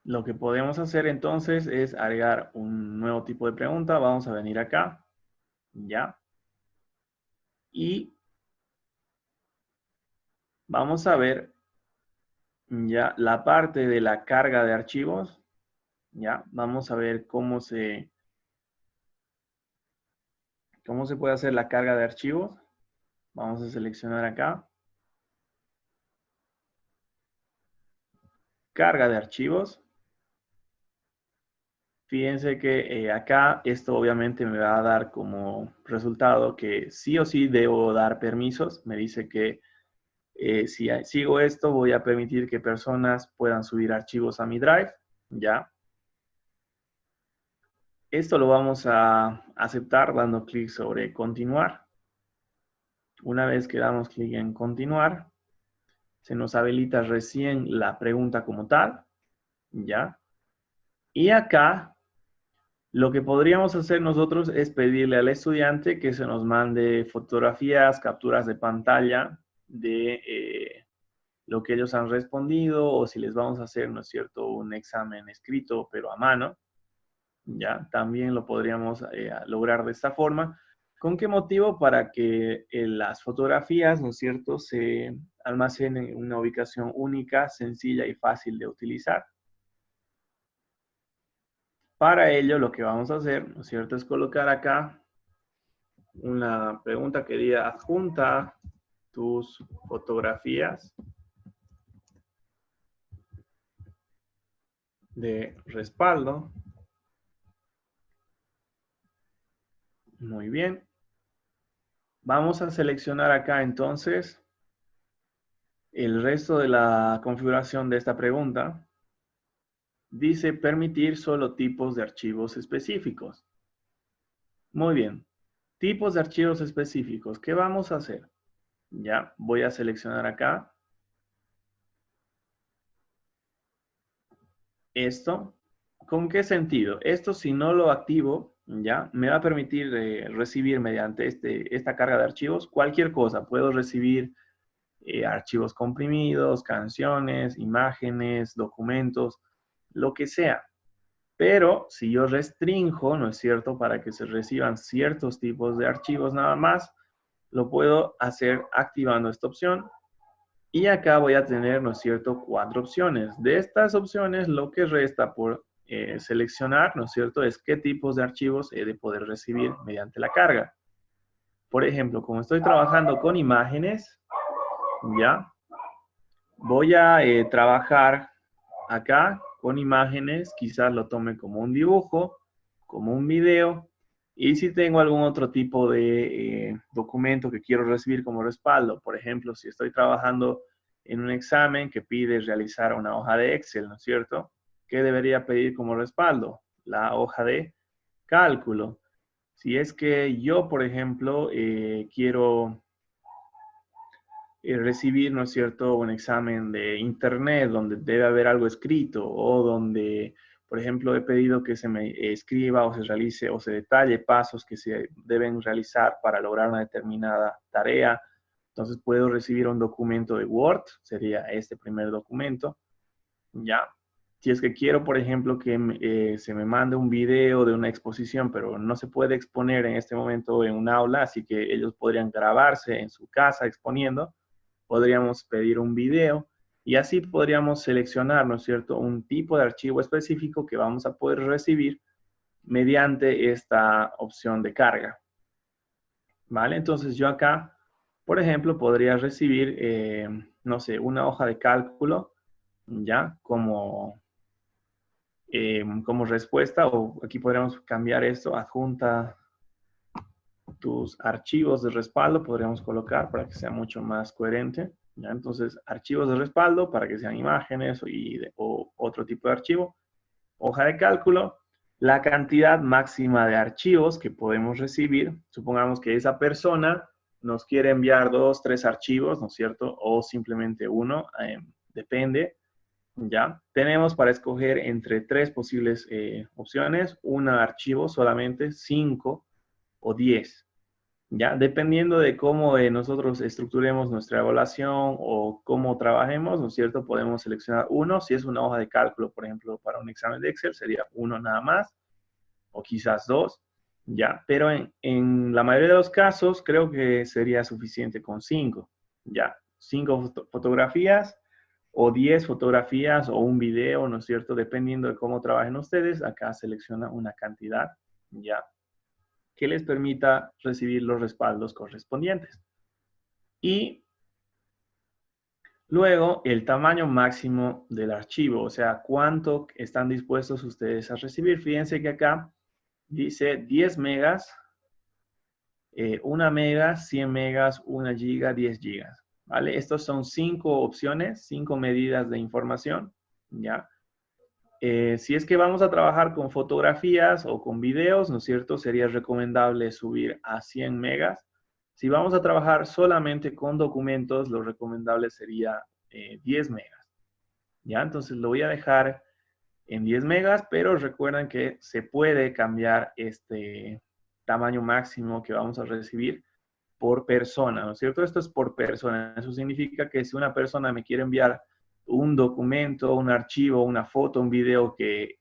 Speaker 2: Lo que podemos hacer entonces es agregar un nuevo tipo de pregunta. Vamos a venir acá. Ya. Y vamos a ver ya la parte de la carga de archivos. Ya. Vamos a ver cómo se puede hacer la carga de archivos. Vamos a seleccionar acá. Carga de archivos. Fíjense que acá esto obviamente me va a dar como resultado que sí o sí debo dar permisos. Me dice que si sigo esto voy a permitir que personas puedan subir archivos a mi Drive. Ya. Esto lo vamos a aceptar dando clic sobre continuar. Una vez que damos clic en continuar, se nos habilita recién la pregunta como tal. Ya. Y acá lo que podríamos hacer nosotros es pedirle al estudiante que se nos mande fotografías, capturas de pantalla de lo que ellos han respondido o si les vamos a hacer, ¿no es cierto?, un examen escrito pero a mano. Ya, también lo podríamos lograr de esta forma. ¿Con qué motivo? Para que las fotografías, ¿no es cierto?, se almacenen en una ubicación única, sencilla y fácil de utilizar. Para ello, lo que vamos a hacer, ¿no es cierto?, es colocar acá una pregunta que diga adjunta tus fotografías de respaldo. Muy bien. Vamos a seleccionar acá entonces el resto de la configuración de esta pregunta. Dice permitir solo tipos de archivos específicos. Muy bien. Tipos de archivos específicos. ¿Qué vamos a hacer? Ya, voy a seleccionar acá. Esto. ¿Con qué sentido? Esto si no lo activo, ya, me va a permitir recibir mediante esta carga de archivos cualquier cosa. Puedo recibir archivos comprimidos, canciones, imágenes, documentos, lo que sea. Pero si yo restrinjo, ¿no es cierto?, para que se reciban ciertos tipos de archivos nada más, lo puedo hacer activando esta opción. Y acá voy a tener, ¿no es cierto?, 4 opciones. De estas opciones, lo que resta por seleccionar, ¿no es cierto?, es qué tipos de archivos he de poder recibir mediante la carga. Por ejemplo, como estoy trabajando con imágenes, ya, voy a trabajar acá con imágenes, quizás lo tome como un dibujo, como un video, y si tengo algún otro tipo de documento que quiero recibir como respaldo, por ejemplo, si estoy trabajando en un examen que pide realizar una hoja de Excel, ¿no es cierto?, ¿qué debería pedir como respaldo? La hoja de cálculo. Si es que yo, por ejemplo, quiero recibir, ¿no es cierto?, un examen de internet donde debe haber algo escrito o donde, por ejemplo, he pedido que se me escriba o se realice o se detalle pasos que se deben realizar para lograr una determinada tarea. Entonces puedo recibir un documento de Word, sería este primer documento, ¿ya? Si es que quiero, por ejemplo, que se me mande un video de una exposición, pero no se puede exponer en este momento en un aula, así que ellos podrían grabarse en su casa exponiendo, podríamos pedir un video y así podríamos seleccionar, ¿no es cierto?, un tipo de archivo específico que vamos a poder recibir mediante esta opción de carga. ¿Vale? Entonces yo acá, por ejemplo, podría recibir, no sé, una hoja de cálculo, ¿ya? Como respuesta, o aquí podríamos cambiar esto, adjunta tus archivos de respaldo, podríamos colocar para que sea mucho más coherente, ¿ya? Entonces, archivos de respaldo para que sean imágenes o otro tipo de archivo, hoja de cálculo, la cantidad máxima de archivos que podemos recibir, supongamos que esa persona nos quiere enviar 2, 3 archivos, ¿no es cierto? O simplemente uno, depende. ¿ya? Tenemos para escoger entre 3 posibles opciones, un archivo solamente, 5 o 10, ¿ya? Dependiendo de cómo nosotros estructuremos nuestra evaluación o cómo trabajemos, ¿no es cierto? Podemos seleccionar uno. Si es una hoja de cálculo, por ejemplo, para un examen de Excel, sería uno nada más, o quizás 2, ¿ya? Pero en la mayoría de los casos, creo que sería suficiente con 5, ¿ya? 5 fotografías o 10 fotografías o un video, ¿no es cierto? Dependiendo de cómo trabajen ustedes, acá selecciona una cantidad, ¿ya? Que les permita recibir los respaldos correspondientes. Y luego el tamaño máximo del archivo, o sea, cuánto están dispuestos ustedes a recibir. Fíjense que acá dice 10 megas, 1 mega, 100 megas, 1 giga, 10 gigas. ¿Vale? Estos son 5 opciones, 5 medidas de información, ¿ya? Si es que vamos a trabajar con fotografías o con videos, ¿no es cierto? Sería recomendable subir a 100 megas. Si vamos a trabajar solamente con documentos, lo recomendable sería 10 megas. ¿Ya? Entonces lo voy a dejar en 10 megas, pero recuerden que se puede cambiar este tamaño máximo que vamos a recibir por persona, ¿no es cierto? Esto es por persona. Eso significa que si una persona me quiere enviar un documento, un archivo, una foto, un video que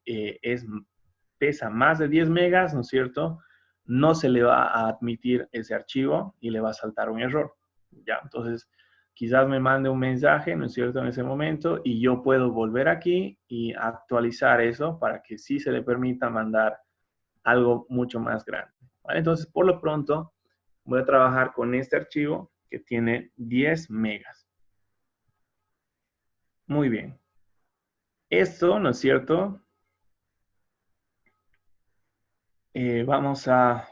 Speaker 2: pesa más de 10 megas, ¿no es cierto? No se le va a admitir ese archivo y le va a saltar un error, ¿ya? Entonces, quizás me mande un mensaje, ¿no es cierto?, en ese momento, y yo puedo volver aquí y actualizar eso para que sí se le permita mandar algo mucho más grande, ¿vale? Entonces, por lo pronto, voy a trabajar con este archivo que tiene 10 megas. Muy bien. Esto, ¿no es cierto? Vamos a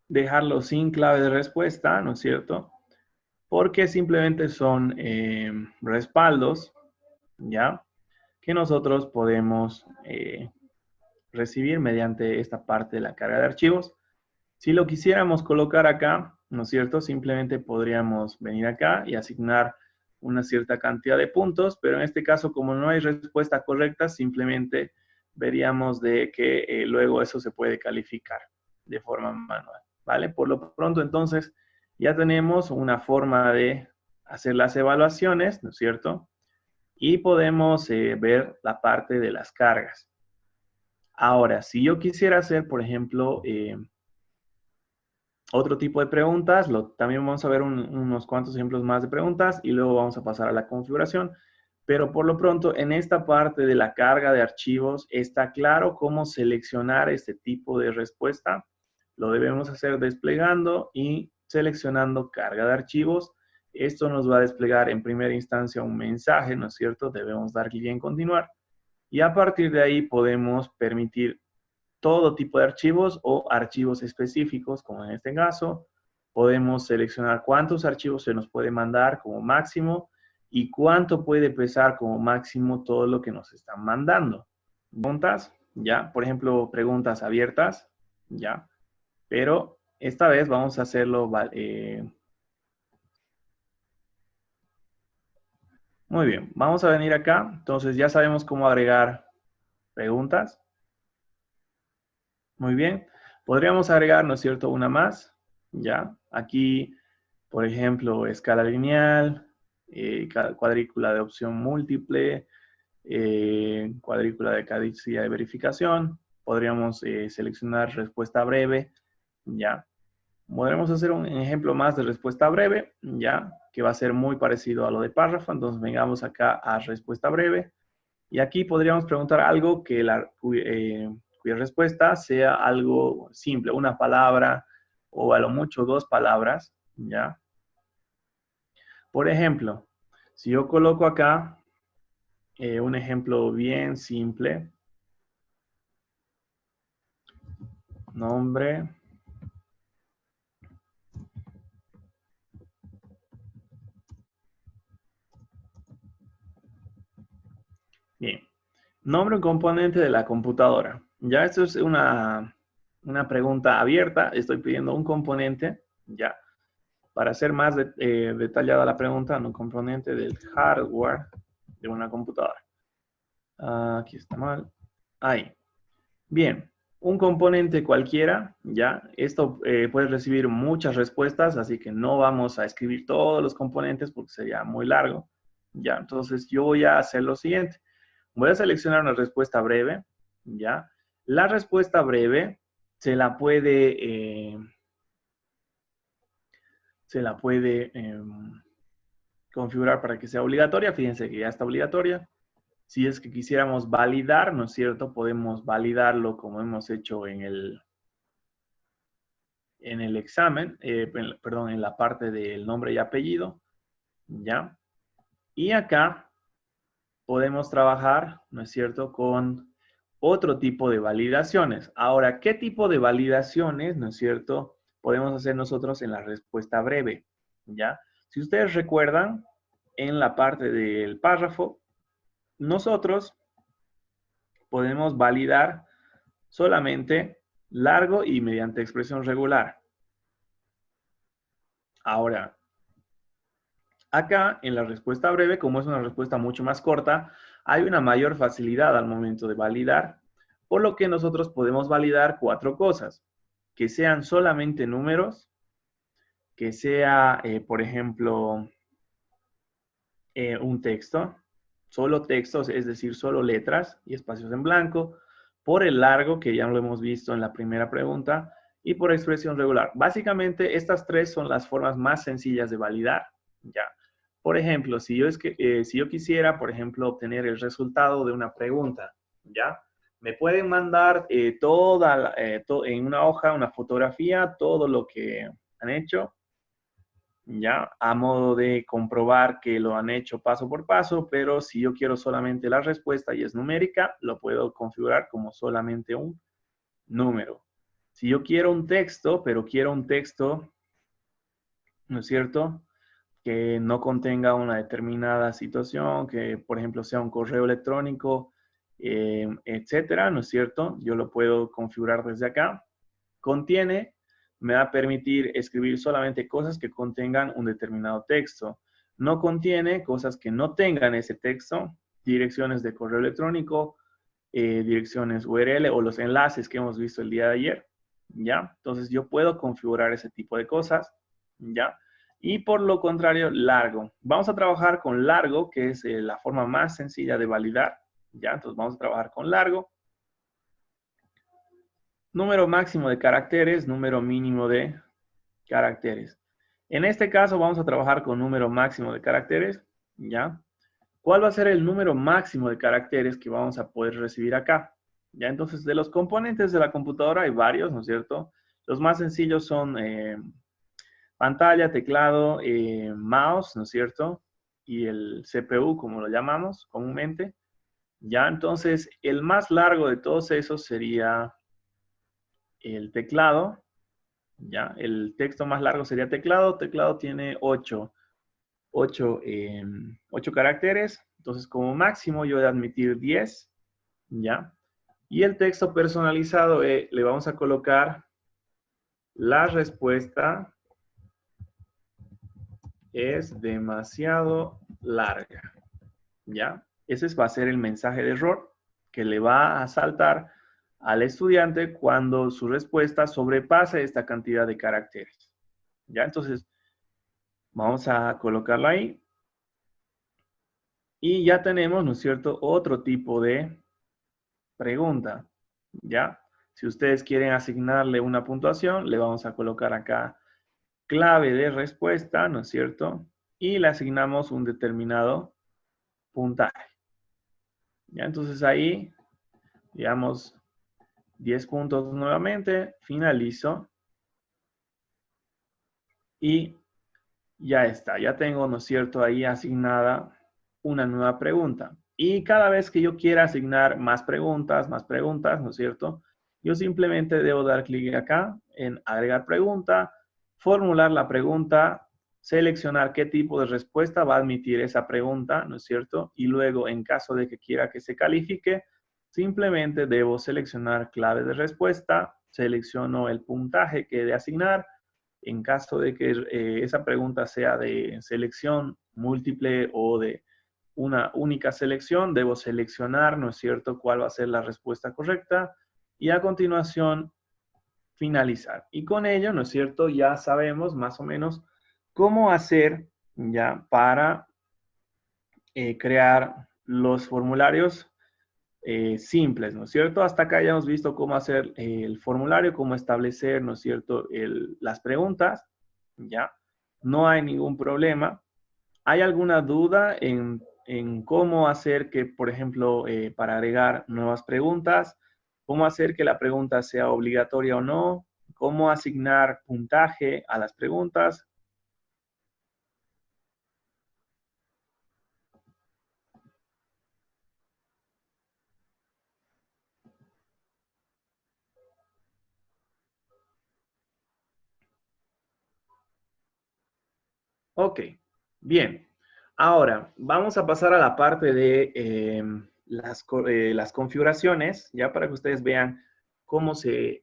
Speaker 2: dejarlo sin clave de respuesta, ¿no es cierto? Porque simplemente son respaldos, ¿ya? Que nosotros podemos recibir mediante esta parte de la carga de archivos. Si lo quisiéramos colocar acá, ¿no es cierto? Simplemente podríamos venir acá y asignar una cierta cantidad de puntos, pero en este caso, como no hay respuesta correcta, simplemente veríamos de que luego eso se puede calificar de forma manual, ¿vale? Por lo pronto, entonces, ya tenemos una forma de hacer las evaluaciones, ¿no es cierto? Y podemos ver la parte de las cargas. Ahora, si yo quisiera hacer, por ejemplo, otro tipo de preguntas, también vamos a ver unos cuantos ejemplos más de preguntas y luego vamos a pasar a la configuración. Pero por lo pronto, en esta parte de la carga de archivos, está claro cómo seleccionar este tipo de respuesta. Lo debemos hacer desplegando y seleccionando carga de archivos. Esto nos va a desplegar en primera instancia un mensaje, ¿no es cierto? Debemos dar clic en continuar. Y a partir de ahí podemos permitir todo tipo de archivos o archivos específicos, como en este caso. Podemos seleccionar cuántos archivos se nos puede mandar como máximo y cuánto puede pesar como máximo todo lo que nos están mandando. Preguntas, ¿ya? Por ejemplo, preguntas abiertas, ¿ya? Pero esta vez vamos a hacerlo... Muy bien, vamos a venir acá. Entonces ya sabemos cómo agregar preguntas. Muy bien. Podríamos agregar, ¿no es cierto?, una más, ¿ya? Aquí, por ejemplo, escala lineal, cuadrícula de opción múltiple, cuadrícula de cadencia de verificación. Podríamos seleccionar respuesta breve, ¿ya? Podremos hacer un ejemplo más de respuesta breve, ¿ya? Que va a ser muy parecido a lo de párrafo. Entonces, vengamos acá a respuesta breve. Y aquí podríamos preguntar algo que cuya respuesta sea algo simple, una palabra o a lo mucho 2 palabras, ¿ya? Por ejemplo, si yo coloco acá un ejemplo bien simple, nombre, bien, nombre un componente de la computadora. Ya esto es una pregunta abierta. Estoy pidiendo un componente, ya. Para ser más detallada la pregunta, un componente del hardware de una computadora. Aquí está mal. Ahí. Bien. Un componente cualquiera, ¿ya? Esto puede recibir muchas respuestas, así que no vamos a escribir todos los componentes porque sería muy largo, ¿ya? Entonces, yo voy a hacer lo siguiente. Voy a seleccionar una respuesta breve, ¿ya? La respuesta breve se la puede configurar para que sea obligatoria. Fíjense que ya está obligatoria. Si es que quisiéramos validar, ¿no es cierto? Podemos validarlo como hemos hecho en el examen, perdón, en la parte del nombre y apellido, ¿ya? Y acá podemos trabajar, ¿no es cierto?, con otro tipo de validaciones. Ahora, ¿qué tipo de validaciones, ¿no es cierto?, podemos hacer nosotros en la respuesta breve, ¿ya? Si ustedes recuerdan, en la parte del párrafo, nosotros podemos validar solamente largo y mediante expresión regular. Ahora, acá en la respuesta breve, como es una respuesta mucho más corta, hay una mayor facilidad al momento de validar, por lo que nosotros podemos validar 4 cosas. Que sean solamente números, que sea, por ejemplo, un texto, solo textos, es decir, solo letras y espacios en blanco, por el largo, que ya lo hemos visto en la primera pregunta, y por expresión regular. Básicamente, estas 3 son las formas más sencillas de validar, ¿ya? Por ejemplo, si yo quisiera, por ejemplo, obtener el resultado de una pregunta, ¿ya? Me pueden mandar en una hoja, una fotografía, todo lo que han hecho, ¿ya? A modo de comprobar que lo han hecho paso por paso, pero si yo quiero solamente la respuesta y es numérica, lo puedo configurar como solamente un número. Si yo quiero un texto, pero quiero un texto, ¿no es cierto?, que no contenga una determinada situación, que por ejemplo sea un correo electrónico, etcétera, ¿no es cierto? Yo lo puedo configurar desde acá. Contiene me va a permitir escribir solamente cosas que contengan un determinado texto. No contiene cosas que no tengan ese texto, direcciones de correo electrónico, direcciones URL o los enlaces que hemos visto el día de ayer, ¿ya? Entonces yo puedo configurar ese tipo de cosas, ¿ya? Y por lo contrario, largo. Vamos a trabajar con largo, que es la forma más sencilla de validar, ¿ya? Entonces vamos a trabajar con largo. Número máximo de caracteres, número mínimo de caracteres. En este caso vamos a trabajar con número máximo de caracteres, ¿ya? ¿Cuál va a ser el número máximo de caracteres que vamos a poder recibir acá? ¿Ya? Entonces, de los componentes de la computadora hay varios, ¿no es cierto? Los más sencillos son pantalla, teclado, mouse, ¿no es cierto? Y el CPU, como lo llamamos comúnmente. ¿Ya? Entonces, el más largo de todos esos sería el teclado, ¿ya? El texto más largo sería teclado. Teclado tiene 8 caracteres. Entonces, como máximo, yo voy a admitir 10, ¿ya? Y el texto personalizado, le vamos a colocar la respuesta es demasiado larga, ¿ya? Ese va a ser el mensaje de error que le va a saltar al estudiante cuando su respuesta sobrepase esta cantidad de caracteres, ¿ya? Entonces, vamos a colocarlo ahí. Y ya tenemos, ¿no es cierto?, otro tipo de pregunta, ¿ya? Si ustedes quieren asignarle una puntuación, le vamos a colocar acá clave de respuesta, ¿no es cierto? Y le asignamos un determinado puntaje. ¿Ya? Entonces ahí, digamos, 10 puntos nuevamente, finalizo. Y ya está, ya tengo, ¿no es cierto?, ahí asignada una nueva pregunta. Y cada vez que yo quiera asignar más preguntas, ¿no es cierto?, yo simplemente debo dar clic acá en agregar pregunta, formular la pregunta, seleccionar qué tipo de respuesta va a admitir esa pregunta, ¿no es cierto? Y luego, en caso de que quiera que se califique, simplemente debo seleccionar clave de respuesta, selecciono el puntaje que he de asignar. En caso de que esa pregunta sea de selección múltiple o de una única selección, debo seleccionar, ¿no es cierto?, cuál va a ser la respuesta correcta y a continuación finalizar. Y con ello, ¿no es cierto?, ya sabemos más o menos cómo hacer ya para crear los formularios simples, ¿no es cierto? Hasta acá ya hemos visto cómo hacer el formulario, cómo establecer, ¿no es cierto?, las preguntas, ¿ya? No hay ningún problema. ¿Hay alguna duda en cómo hacer que, por ejemplo, para agregar nuevas preguntas, cómo hacer que la pregunta sea obligatoria o no, cómo asignar puntaje a las preguntas? Ok, bien. Ahora, vamos a pasar a la parte de las configuraciones, ya para que ustedes vean cómo se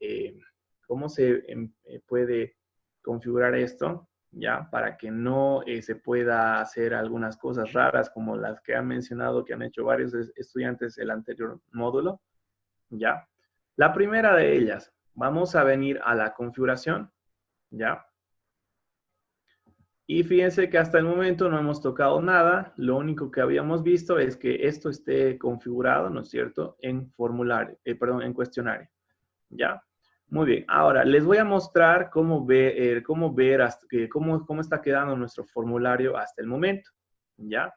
Speaker 2: puede configurar esto, ya, para que no se pueda hacer algunas cosas raras como las que han mencionado, que han hecho varios estudiantes el anterior módulo, ya. La primera de ellas, vamos a venir a la configuración, ya. Y fíjense que hasta el momento no hemos tocado nada. Lo único que habíamos visto es que esto esté configurado, ¿no es cierto?, en formulario, en cuestionario. ¿Ya? Muy bien. Ahora, les voy a mostrar cómo cómo está quedando nuestro formulario hasta el momento. ¿Ya?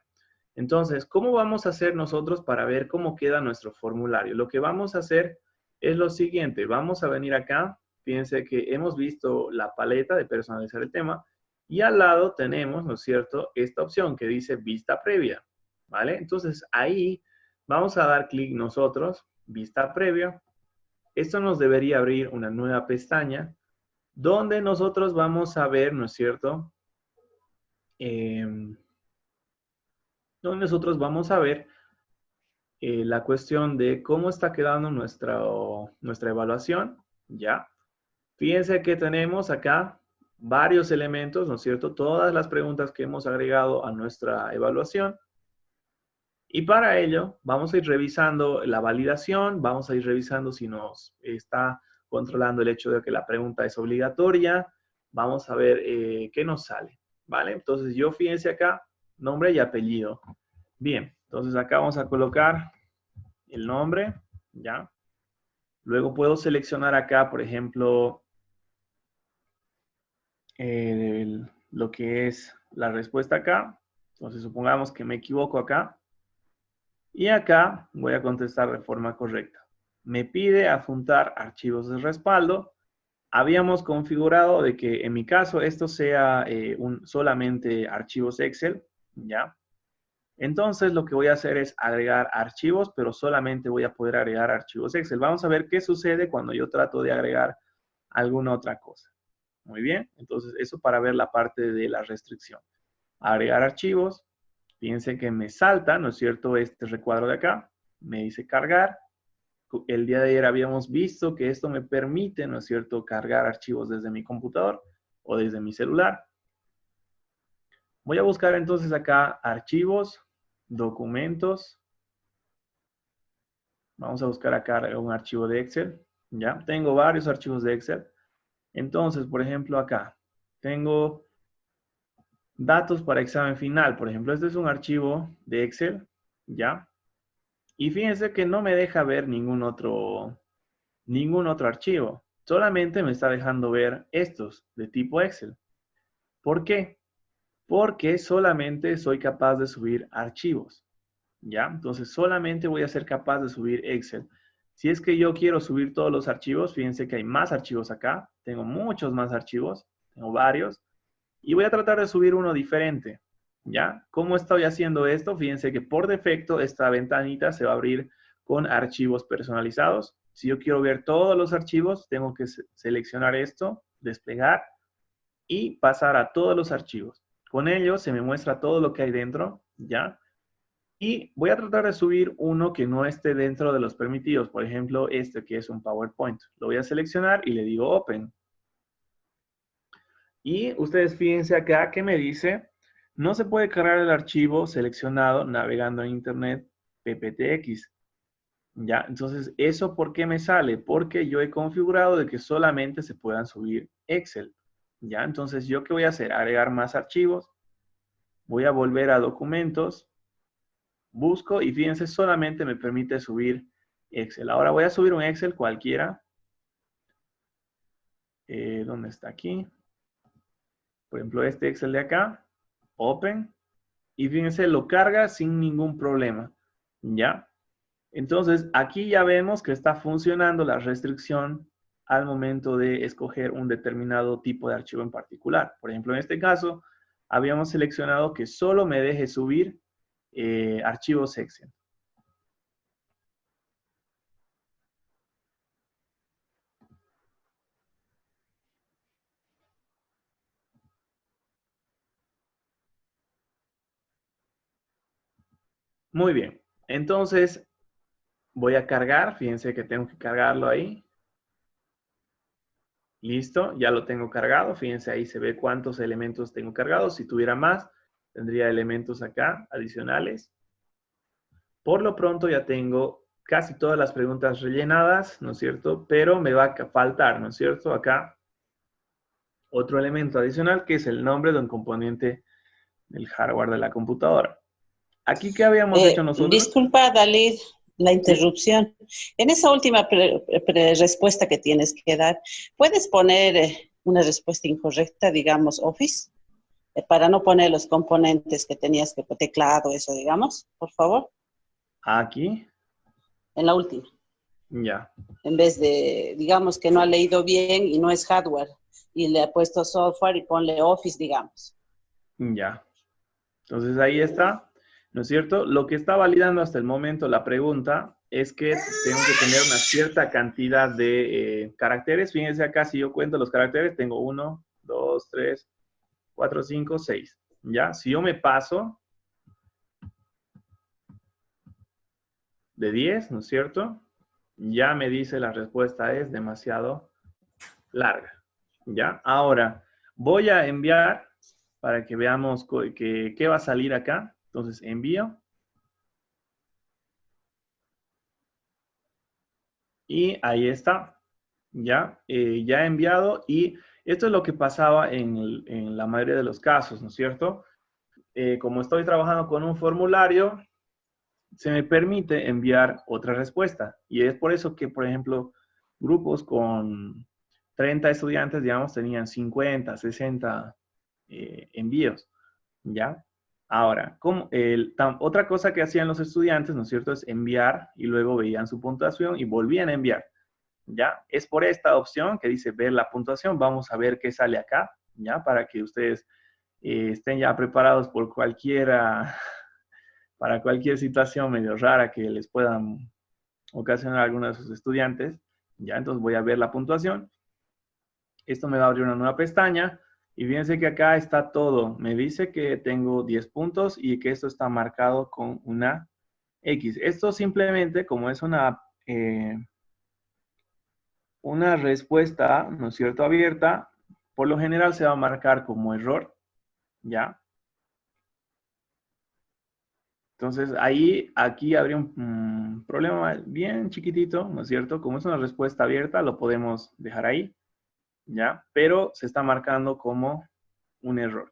Speaker 2: Entonces, ¿cómo vamos a hacer nosotros para ver cómo queda nuestro formulario? Lo que vamos a hacer es lo siguiente. Vamos a venir acá. Fíjense que hemos visto la paleta de personalizar el tema. Y al lado tenemos, ¿no es cierto?, esta opción que dice vista previa, ¿vale? Entonces, ahí vamos a dar clic nosotros, vista previa. Esto nos debería abrir una nueva pestaña donde nosotros vamos a ver, ¿no es cierto?, donde nosotros vamos a ver la cuestión de cómo está quedando nuestra evaluación, ¿ya? Fíjense que tenemos acá varios elementos, ¿no es cierto? Todas las preguntas que hemos agregado a nuestra evaluación. Y para ello, vamos a ir revisando la validación, vamos a ir revisando si nos está controlando el hecho de que la pregunta es obligatoria. Vamos a ver qué nos sale, ¿vale? Entonces, yo fíjense acá, nombre y apellido. Bien, entonces acá vamos a colocar el nombre, ¿ya? Luego puedo seleccionar acá, por ejemplo, lo que es la respuesta acá. Entonces, supongamos que me equivoco acá. Y acá voy a contestar de forma correcta. Me pide adjuntar archivos de respaldo. Habíamos configurado de que en mi caso esto sea solamente archivos Excel, ¿ya? Entonces lo que voy a hacer es agregar archivos, pero solamente voy a poder agregar archivos Excel. Vamos a ver qué sucede cuando yo trato de agregar alguna otra cosa. Muy bien, entonces eso para ver la parte de la restricción. Agregar archivos, fíjense que me salta, ¿no es cierto?, este recuadro de acá, me dice cargar. El día de ayer habíamos visto que esto me permite, ¿no es cierto?, cargar archivos desde mi computador o desde mi celular. Voy a buscar entonces acá archivos, documentos. Vamos a buscar acá un archivo de Excel, ¿ya? Tengo varios archivos de Excel. Entonces, por ejemplo, acá tengo datos para examen final. Por ejemplo, este es un archivo de Excel, ¿ya? Y fíjense que no me deja ver ningún otro archivo. Solamente me está dejando ver estos de tipo Excel. ¿Por qué? Porque solamente soy capaz de subir archivos, ¿ya? Entonces, solamente voy a ser capaz de subir Excel. Si es que yo quiero subir todos los archivos, fíjense que hay más archivos acá. Tengo muchos más archivos, tengo varios. Y voy a tratar de subir uno diferente, ¿ya? ¿Cómo estoy haciendo esto? Fíjense que por defecto esta ventanita se va a abrir con archivos personalizados. Si yo quiero ver todos los archivos, tengo que seleccionar esto, desplegar y pasar a todos los archivos. Con ello se me muestra todo lo que hay dentro, ¿ya? Y voy a tratar de subir uno que no esté dentro de los permitidos. Por ejemplo, este que es un PowerPoint. Lo voy a seleccionar y le digo Open. Y ustedes fíjense acá que me dice, No se puede cargar el archivo seleccionado navegando en Internet PPTX. ¿Ya? Entonces, ¿eso por qué me sale? Porque yo he configurado de que solamente se puedan subir Excel. ¿Ya? Entonces, ¿yo qué voy a hacer? Agregar más archivos. Voy a volver a documentos. Busco y fíjense, solamente me permite subir Excel. Ahora voy a subir un Excel cualquiera. ¿Dónde está aquí? Por ejemplo, este Excel de acá. Open. Y fíjense, lo carga sin ningún problema. ¿Ya? Entonces, aquí ya vemos que está funcionando la restricción al momento de escoger un determinado tipo de archivo en particular. Por ejemplo, en este caso, habíamos seleccionado que solo me deje subir archivos Excel. Muy bien. Entonces, voy a cargar. Fíjense que tengo que cargarlo ahí. Listo, ya lo tengo cargado. Fíjense, ahí se ve cuántos elementos tengo cargados. Si tuviera más, tendría elementos acá adicionales. Por lo pronto ya tengo casi todas las preguntas rellenadas, ¿no es cierto? Pero me va a faltar, ¿no es cierto? Acá otro elemento adicional que es el nombre de un componente del hardware de la computadora. Aquí, ¿qué habíamos hecho nosotros?
Speaker 5: Disculpa, Dalit, la
Speaker 2: Sí.
Speaker 5: interrupción. En esa última respuesta que tienes que dar, ¿puedes poner una respuesta incorrecta, digamos, Office? Para no poner los componentes que tenías que teclado, eso, digamos, por favor.
Speaker 2: Aquí.
Speaker 5: En la última.
Speaker 2: Ya.
Speaker 5: En vez de, digamos, que no ha leído bien y no es hardware, y le ha puesto software y ponle Office, digamos.
Speaker 2: Ya. Entonces ahí está, ¿no es cierto? Lo que está validando hasta el momento la pregunta es que tengo que tener una cierta cantidad de caracteres. Fíjense acá, si yo cuento los caracteres, tengo 1, 2, 3, 4, 5, 6. ¿Ya? Si yo me paso de 10, ¿no es cierto? Ya me dice la respuesta es demasiado larga. ¿Ya? Ahora, voy a enviar para que veamos qué va a salir acá. Entonces, envío. Y ahí está. Ya, ya he enviado. Y esto es lo que pasaba en la mayoría de los casos, ¿no es cierto? Como estoy trabajando con un formulario, se me permite enviar otra respuesta. Y es por eso que, por ejemplo, grupos con 30 estudiantes, digamos, tenían 50, 60 envíos. ¿Ya? Ahora, otra cosa que hacían los estudiantes, ¿no es cierto?, es enviar y luego veían su puntuación y volvían a enviar. ¿Ya? Es por esta opción que dice ver la puntuación. Vamos a ver qué sale acá, ¿ya? Para que ustedes estén ya preparados por para cualquier situación medio rara que les puedan ocasionar a algunos de sus estudiantes. ¿Ya? Entonces voy a ver la puntuación. Esto me va a abrir una nueva pestaña. Y fíjense que acá está todo. Me dice que tengo 10 puntos y que esto está marcado con una X. Esto simplemente, como es una respuesta, ¿no es cierto?, abierta, por lo general se va a marcar como error. ¿Ya? Entonces, aquí habría un problema bien chiquitito, ¿no es cierto? Como es una respuesta abierta, lo podemos dejar ahí. ¿Ya? Pero se está marcando como un error.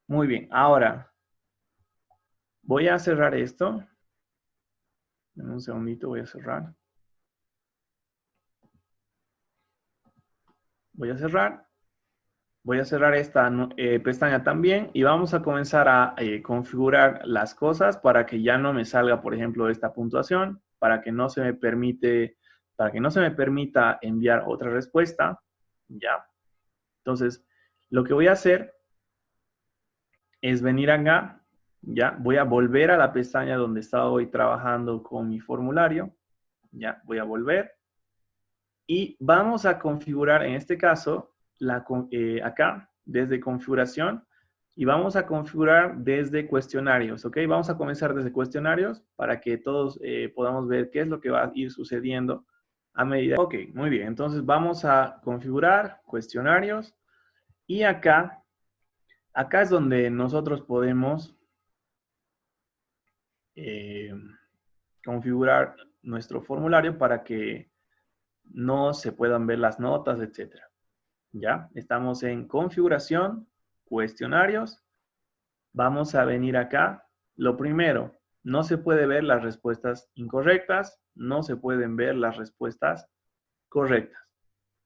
Speaker 2: Muy bien, ahora voy a cerrar esto. En un segundito voy a cerrar. Voy a cerrar. Voy a cerrar esta pestaña también y vamos a comenzar a configurar las cosas para que ya no me salga, por ejemplo, esta puntuación, para que no se me permita enviar otra respuesta. ¿Ya? Entonces, lo que voy a hacer es venir acá, ya, voy a volver a la pestaña donde estaba hoy trabajando con mi formulario, ya, voy a volver, y vamos a configurar, en este caso, acá, desde configuración, y vamos a configurar desde cuestionarios, ¿ok? Vamos a comenzar desde cuestionarios para que todos podamos ver qué es lo que va a ir sucediendo a medida. Ok, muy bien, entonces vamos a configurar cuestionarios, y acá Acá es donde nosotros podemos configurar nuestro formulario para que no se puedan ver las notas, etc. ¿Ya? Estamos en configuración, cuestionarios. Vamos a venir acá. Lo primero, no se puede ver las respuestas incorrectas, no se pueden ver las respuestas correctas.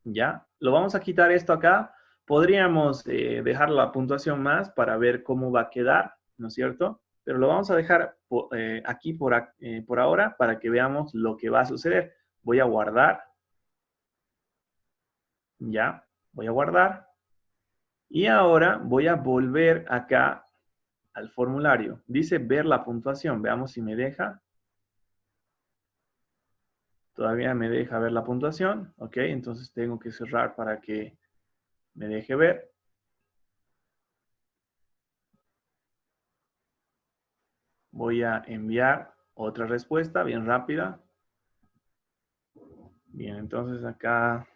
Speaker 2: ¿Ya? Lo vamos a quitar esto acá. Podríamos dejar la puntuación más para ver cómo va a quedar, ¿no es cierto? Pero lo vamos a dejar aquí por ahora para que veamos lo que va a suceder. Voy a guardar. Ya, voy a guardar. Y ahora voy a volver acá al formulario. Dice ver la puntuación. Veamos si me deja. Todavía me deja ver la puntuación. Ok, entonces tengo que cerrar para que me deje ver. Voy a enviar otra respuesta bien rápida. Bien, entonces acá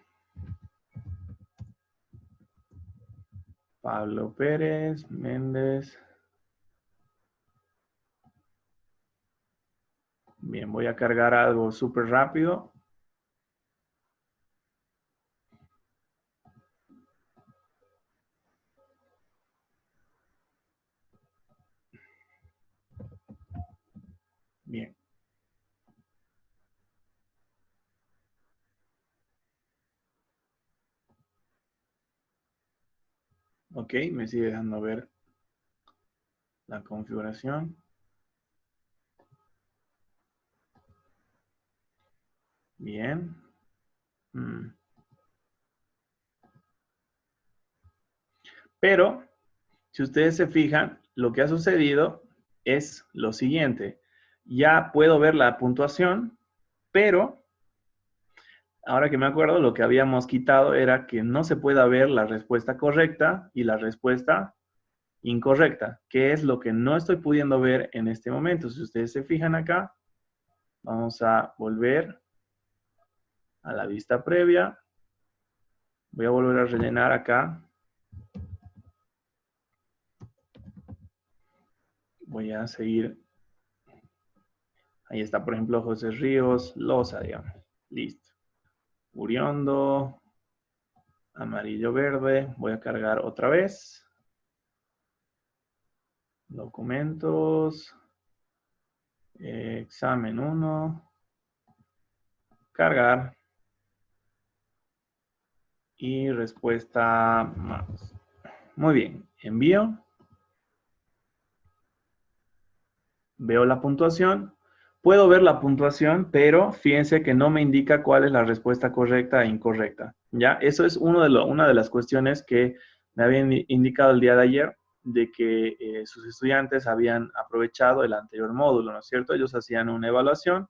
Speaker 2: Pablo Pérez, Méndez. Bien, voy a cargar algo súper rápido. Bien. Ok, me sigue dejando ver la configuración. Bien. Pero, si ustedes se fijan, lo que ha sucedido es lo siguiente. Ya puedo ver la puntuación, pero, ahora que me acuerdo, lo que habíamos quitado era que no se pueda ver la respuesta correcta y la respuesta incorrecta, que es lo que no estoy pudiendo ver en este momento. Si ustedes se fijan acá, vamos a volver a la vista previa. Voy a volver a rellenar acá. Voy a seguir. Ahí está, por ejemplo, José Ríos, Loza, digamos. Listo. Uriondo, amarillo, verde. Voy a cargar otra vez. Documentos. Examen 1. Cargar. Y respuesta más. Muy bien. Envío. Veo la puntuación. Puedo ver la puntuación, pero fíjense que no me indica cuál es la respuesta correcta e incorrecta. ¿Ya? Eso es una de las cuestiones que me habían indicado el día de ayer, de que sus estudiantes habían aprovechado el anterior módulo, ¿no es cierto? Ellos hacían una evaluación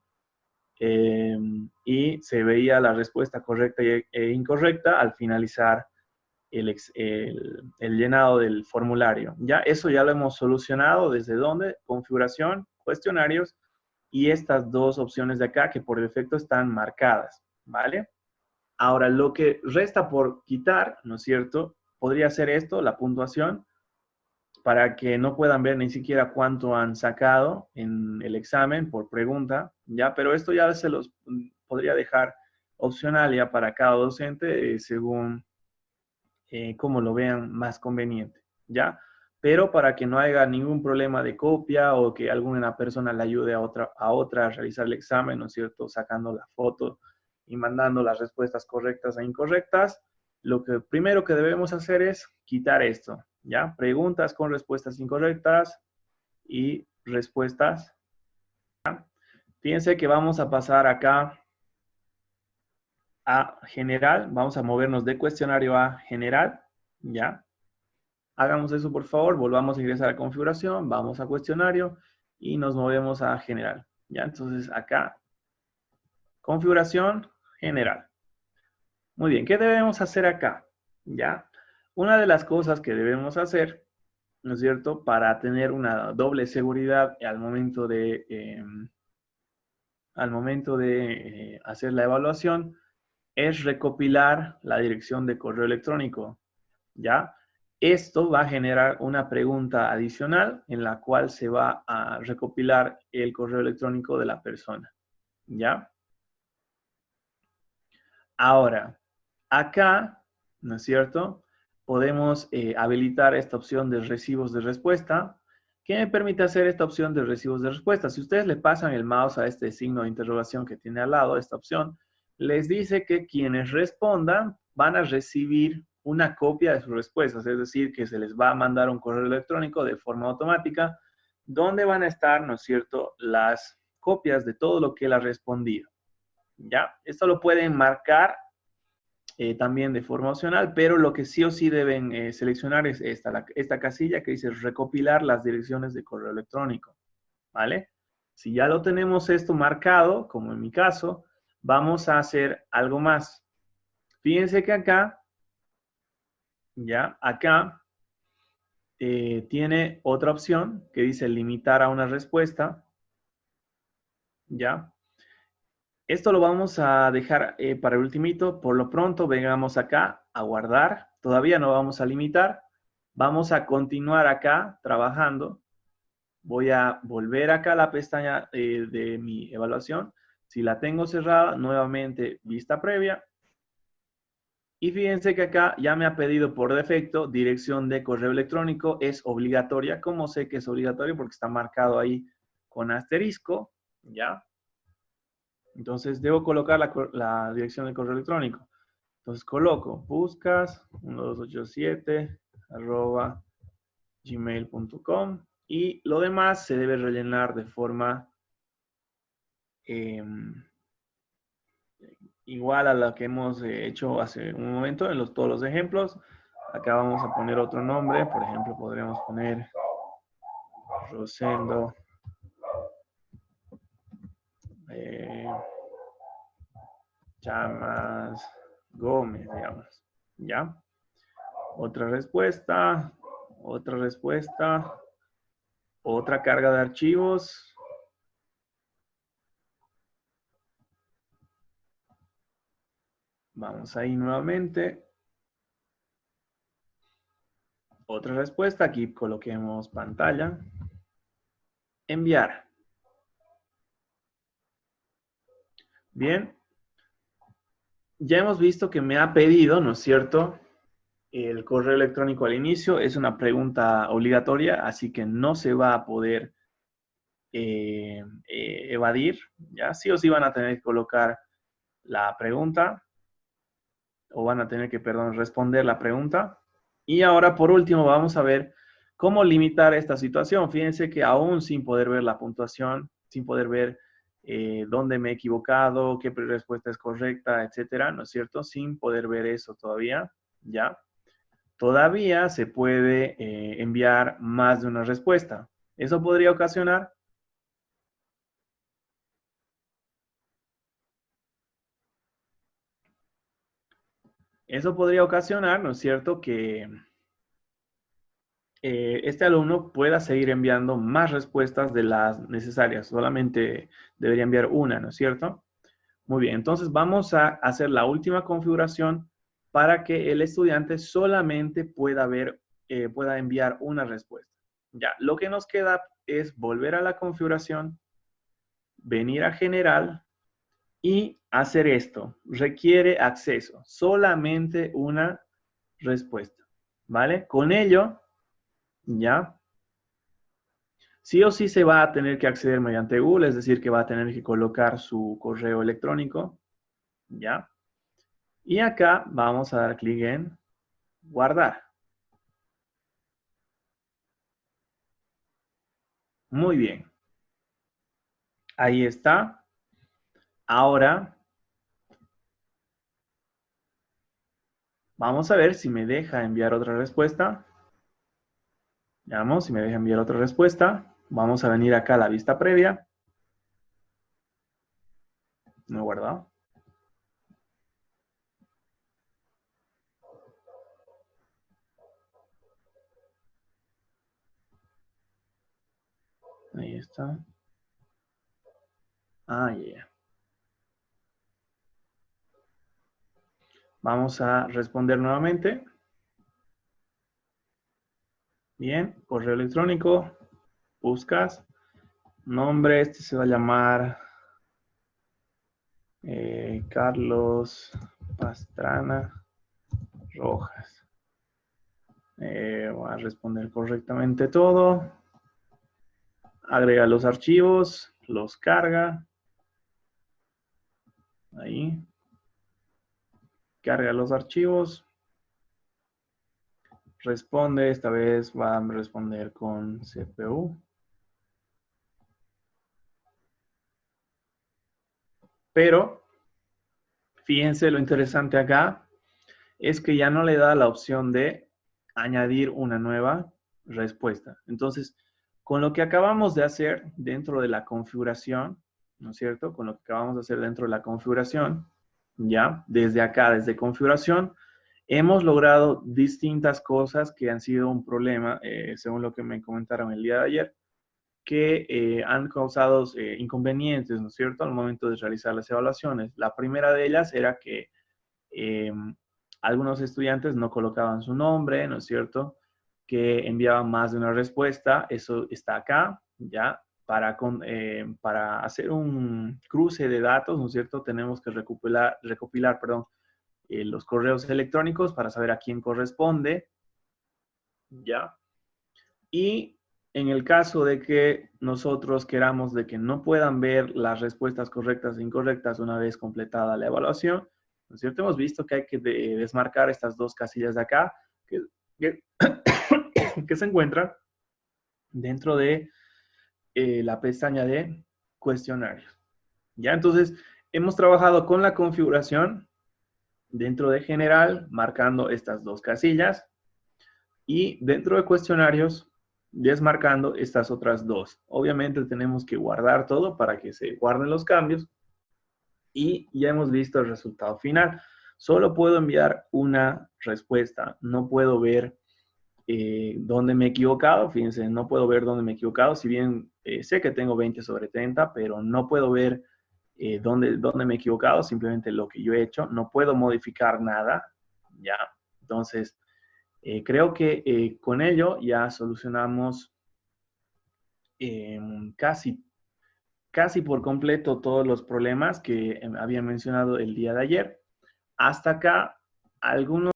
Speaker 2: y se veía la respuesta correcta e incorrecta al finalizar el llenado del formulario. Ya, eso ya lo hemos solucionado. ¿Desde dónde? Configuración, cuestionarios y estas dos opciones de acá que por defecto están marcadas, ¿vale? Ahora, lo que resta por quitar, ¿no es cierto? Podría ser esto, la puntuación, para que no puedan ver ni siquiera cuánto han sacado en el examen por pregunta, ¿ya? Pero esto ya se los podría dejar opcional ya para cada docente según como lo vean más conveniente, ¿ya? Pero para que no haya ningún problema de copia o que alguna persona le ayude a otra a realizar el examen, ¿no es cierto? Sacando la foto y mandando las respuestas correctas e incorrectas, lo que primero que debemos hacer es quitar esto, ¿ya? Preguntas con respuestas incorrectas y respuestas, ¿ya? Fíjense que vamos a pasar acá a general, vamos a movernos de cuestionario a general, ¿ya? Hagamos eso por favor, volvamos a ingresar a configuración, vamos a cuestionario y nos movemos a general, ¿ya? Entonces acá, configuración, general. Muy bien, ¿qué debemos hacer acá? ¿Ya? Una de las cosas que debemos hacer, ¿no es cierto?, para tener una doble seguridad al momento de hacer la evaluación, es recopilar la dirección de correo electrónico, ¿ya? Esto va a generar una pregunta adicional en la cual se va a recopilar el correo electrónico de la persona. ¿Ya? Ahora, acá, ¿no es cierto? Podemos habilitar esta opción de recibos de respuesta. ¿Qué me permite hacer esta opción de recibos de respuesta? Si ustedes le pasan el mouse a este signo de interrogación que tiene al lado, esta opción, les dice que quienes respondan van a recibir una copia de sus respuestas, es decir, que se les va a mandar un correo electrónico de forma automática, donde van a estar, ¿no es cierto?, las copias de todo lo que él ha respondido. ¿Ya? Esto lo pueden marcar también de forma opcional, pero lo que sí o sí deben seleccionar es esta casilla que dice recopilar las direcciones de correo electrónico, ¿vale? Si ya lo tenemos esto marcado, como en mi caso, vamos a hacer algo más. Fíjense que acá, ya, acá tiene otra opción que dice limitar a una respuesta, ¿ya? Esto lo vamos a dejar para el ultimito. Por lo pronto, vengamos acá a guardar. Todavía no vamos a limitar. Vamos a continuar acá trabajando. Voy a volver acá a la pestaña de mi evaluación. Si la tengo cerrada, nuevamente vista previa. Y fíjense que acá ya me ha pedido por defecto dirección de correo electrónico. Es obligatoria. ¿Cómo sé que es obligatorio? Porque está marcado ahí con asterisco. ¿Ya? Entonces, debo colocar la dirección de correo electrónico. Entonces, coloco buscas1287@gmail.com y lo demás se debe rellenar de forma igual a la que hemos hecho hace un momento en todos los ejemplos. Acá vamos a poner otro nombre. Por ejemplo, podríamos poner Rosendo. Chamas Gómez, digamos, ¿ya? Otra respuesta, otra carga de archivos. Vamos ahí nuevamente. Otra respuesta, aquí coloquemos pantalla. Enviar. Bien. Ya hemos visto que me ha pedido, ¿no es cierto?, el correo electrónico al inicio. Es una pregunta obligatoria, así que no se va a poder evadir. ¿Ya? Sí o sí van a tener que colocar la pregunta, o van a tener que, perdón, responder la pregunta. Y ahora, por último, vamos a ver cómo limitar esta situación. Fíjense que aún sin poder ver la puntuación, sin poder ver dónde me he equivocado, qué respuesta es correcta, etcétera, ¿no es cierto? Sin poder ver eso todavía, ¿ya? Todavía se puede enviar más de una respuesta. Eso podría ocasionar ¿no es cierto?, que este alumno pueda seguir enviando más respuestas de las necesarias. Solamente debería enviar una, ¿no es cierto? Muy bien, entonces vamos a hacer la última configuración para que el estudiante solamente pueda enviar una respuesta. Ya, lo que nos queda es volver a la configuración, venir a general y hacer esto. Requiere acceso, solamente una respuesta, ¿vale? Con ello, ¿ya? Sí o sí se va a tener que acceder mediante Google, es decir, que va a tener que colocar su correo electrónico, ¿ya? Y acá vamos a dar clic en guardar. Muy bien. Ahí está. Ahora, vamos a ver si me deja enviar otra respuesta. Veamos si me deja enviar otra respuesta. Vamos a venir acá a la vista previa. No he guardado. Ahí está. Ah, yeah. Vamos a responder nuevamente. Bien, correo electrónico, buscas, nombre, este se va a llamar Carlos Pastrana Rojas. Voy a responder correctamente todo. Agrega los archivos, los carga. Ahí. Carga los archivos. Responde, esta vez va a responder con CPU. Pero, fíjense lo interesante acá, es que ya no le da la opción de añadir una nueva respuesta. Entonces, con lo que acabamos de hacer dentro de la configuración, ¿no es cierto? Con lo que acabamos de hacer dentro de la configuración, ya, desde acá, desde configuración, hemos logrado distintas cosas que han sido un problema, según lo que me comentaron el día de ayer, que han causado inconvenientes, ¿no es cierto?, al momento de realizar las evaluaciones. La primera de ellas era que algunos estudiantes no colocaban su nombre, ¿no es cierto?, que enviaban más de una respuesta. Eso está acá, ¿ya? Para hacer un cruce de datos, ¿no es cierto?, tenemos que recopilar los correos electrónicos para saber a quién corresponde, ¿ya? Y en el caso de que nosotros queramos de que no puedan ver las respuestas correctas e incorrectas una vez completada la evaluación, ¿no es cierto? Hemos visto que hay que desmarcar estas dos casillas de acá que se encuentran dentro de la pestaña de cuestionarios. ¿Ya? Entonces, hemos trabajado con la configuración dentro de general, marcando estas dos casillas, y dentro de cuestionarios, desmarcando estas otras dos. Obviamente tenemos que guardar todo para que se guarden los cambios, y ya hemos visto el resultado final. Solo puedo enviar una respuesta, no puedo ver dónde me he equivocado. Fíjense, no puedo ver dónde me he equivocado, si bien sé que tengo 20 sobre 30, pero no puedo ver dónde me he equivocado, simplemente lo que yo he hecho. No puedo modificar nada, ¿ya? Entonces, creo que con ello ya solucionamos casi por completo todos los problemas que había mencionado el día de ayer. Hasta acá, algunos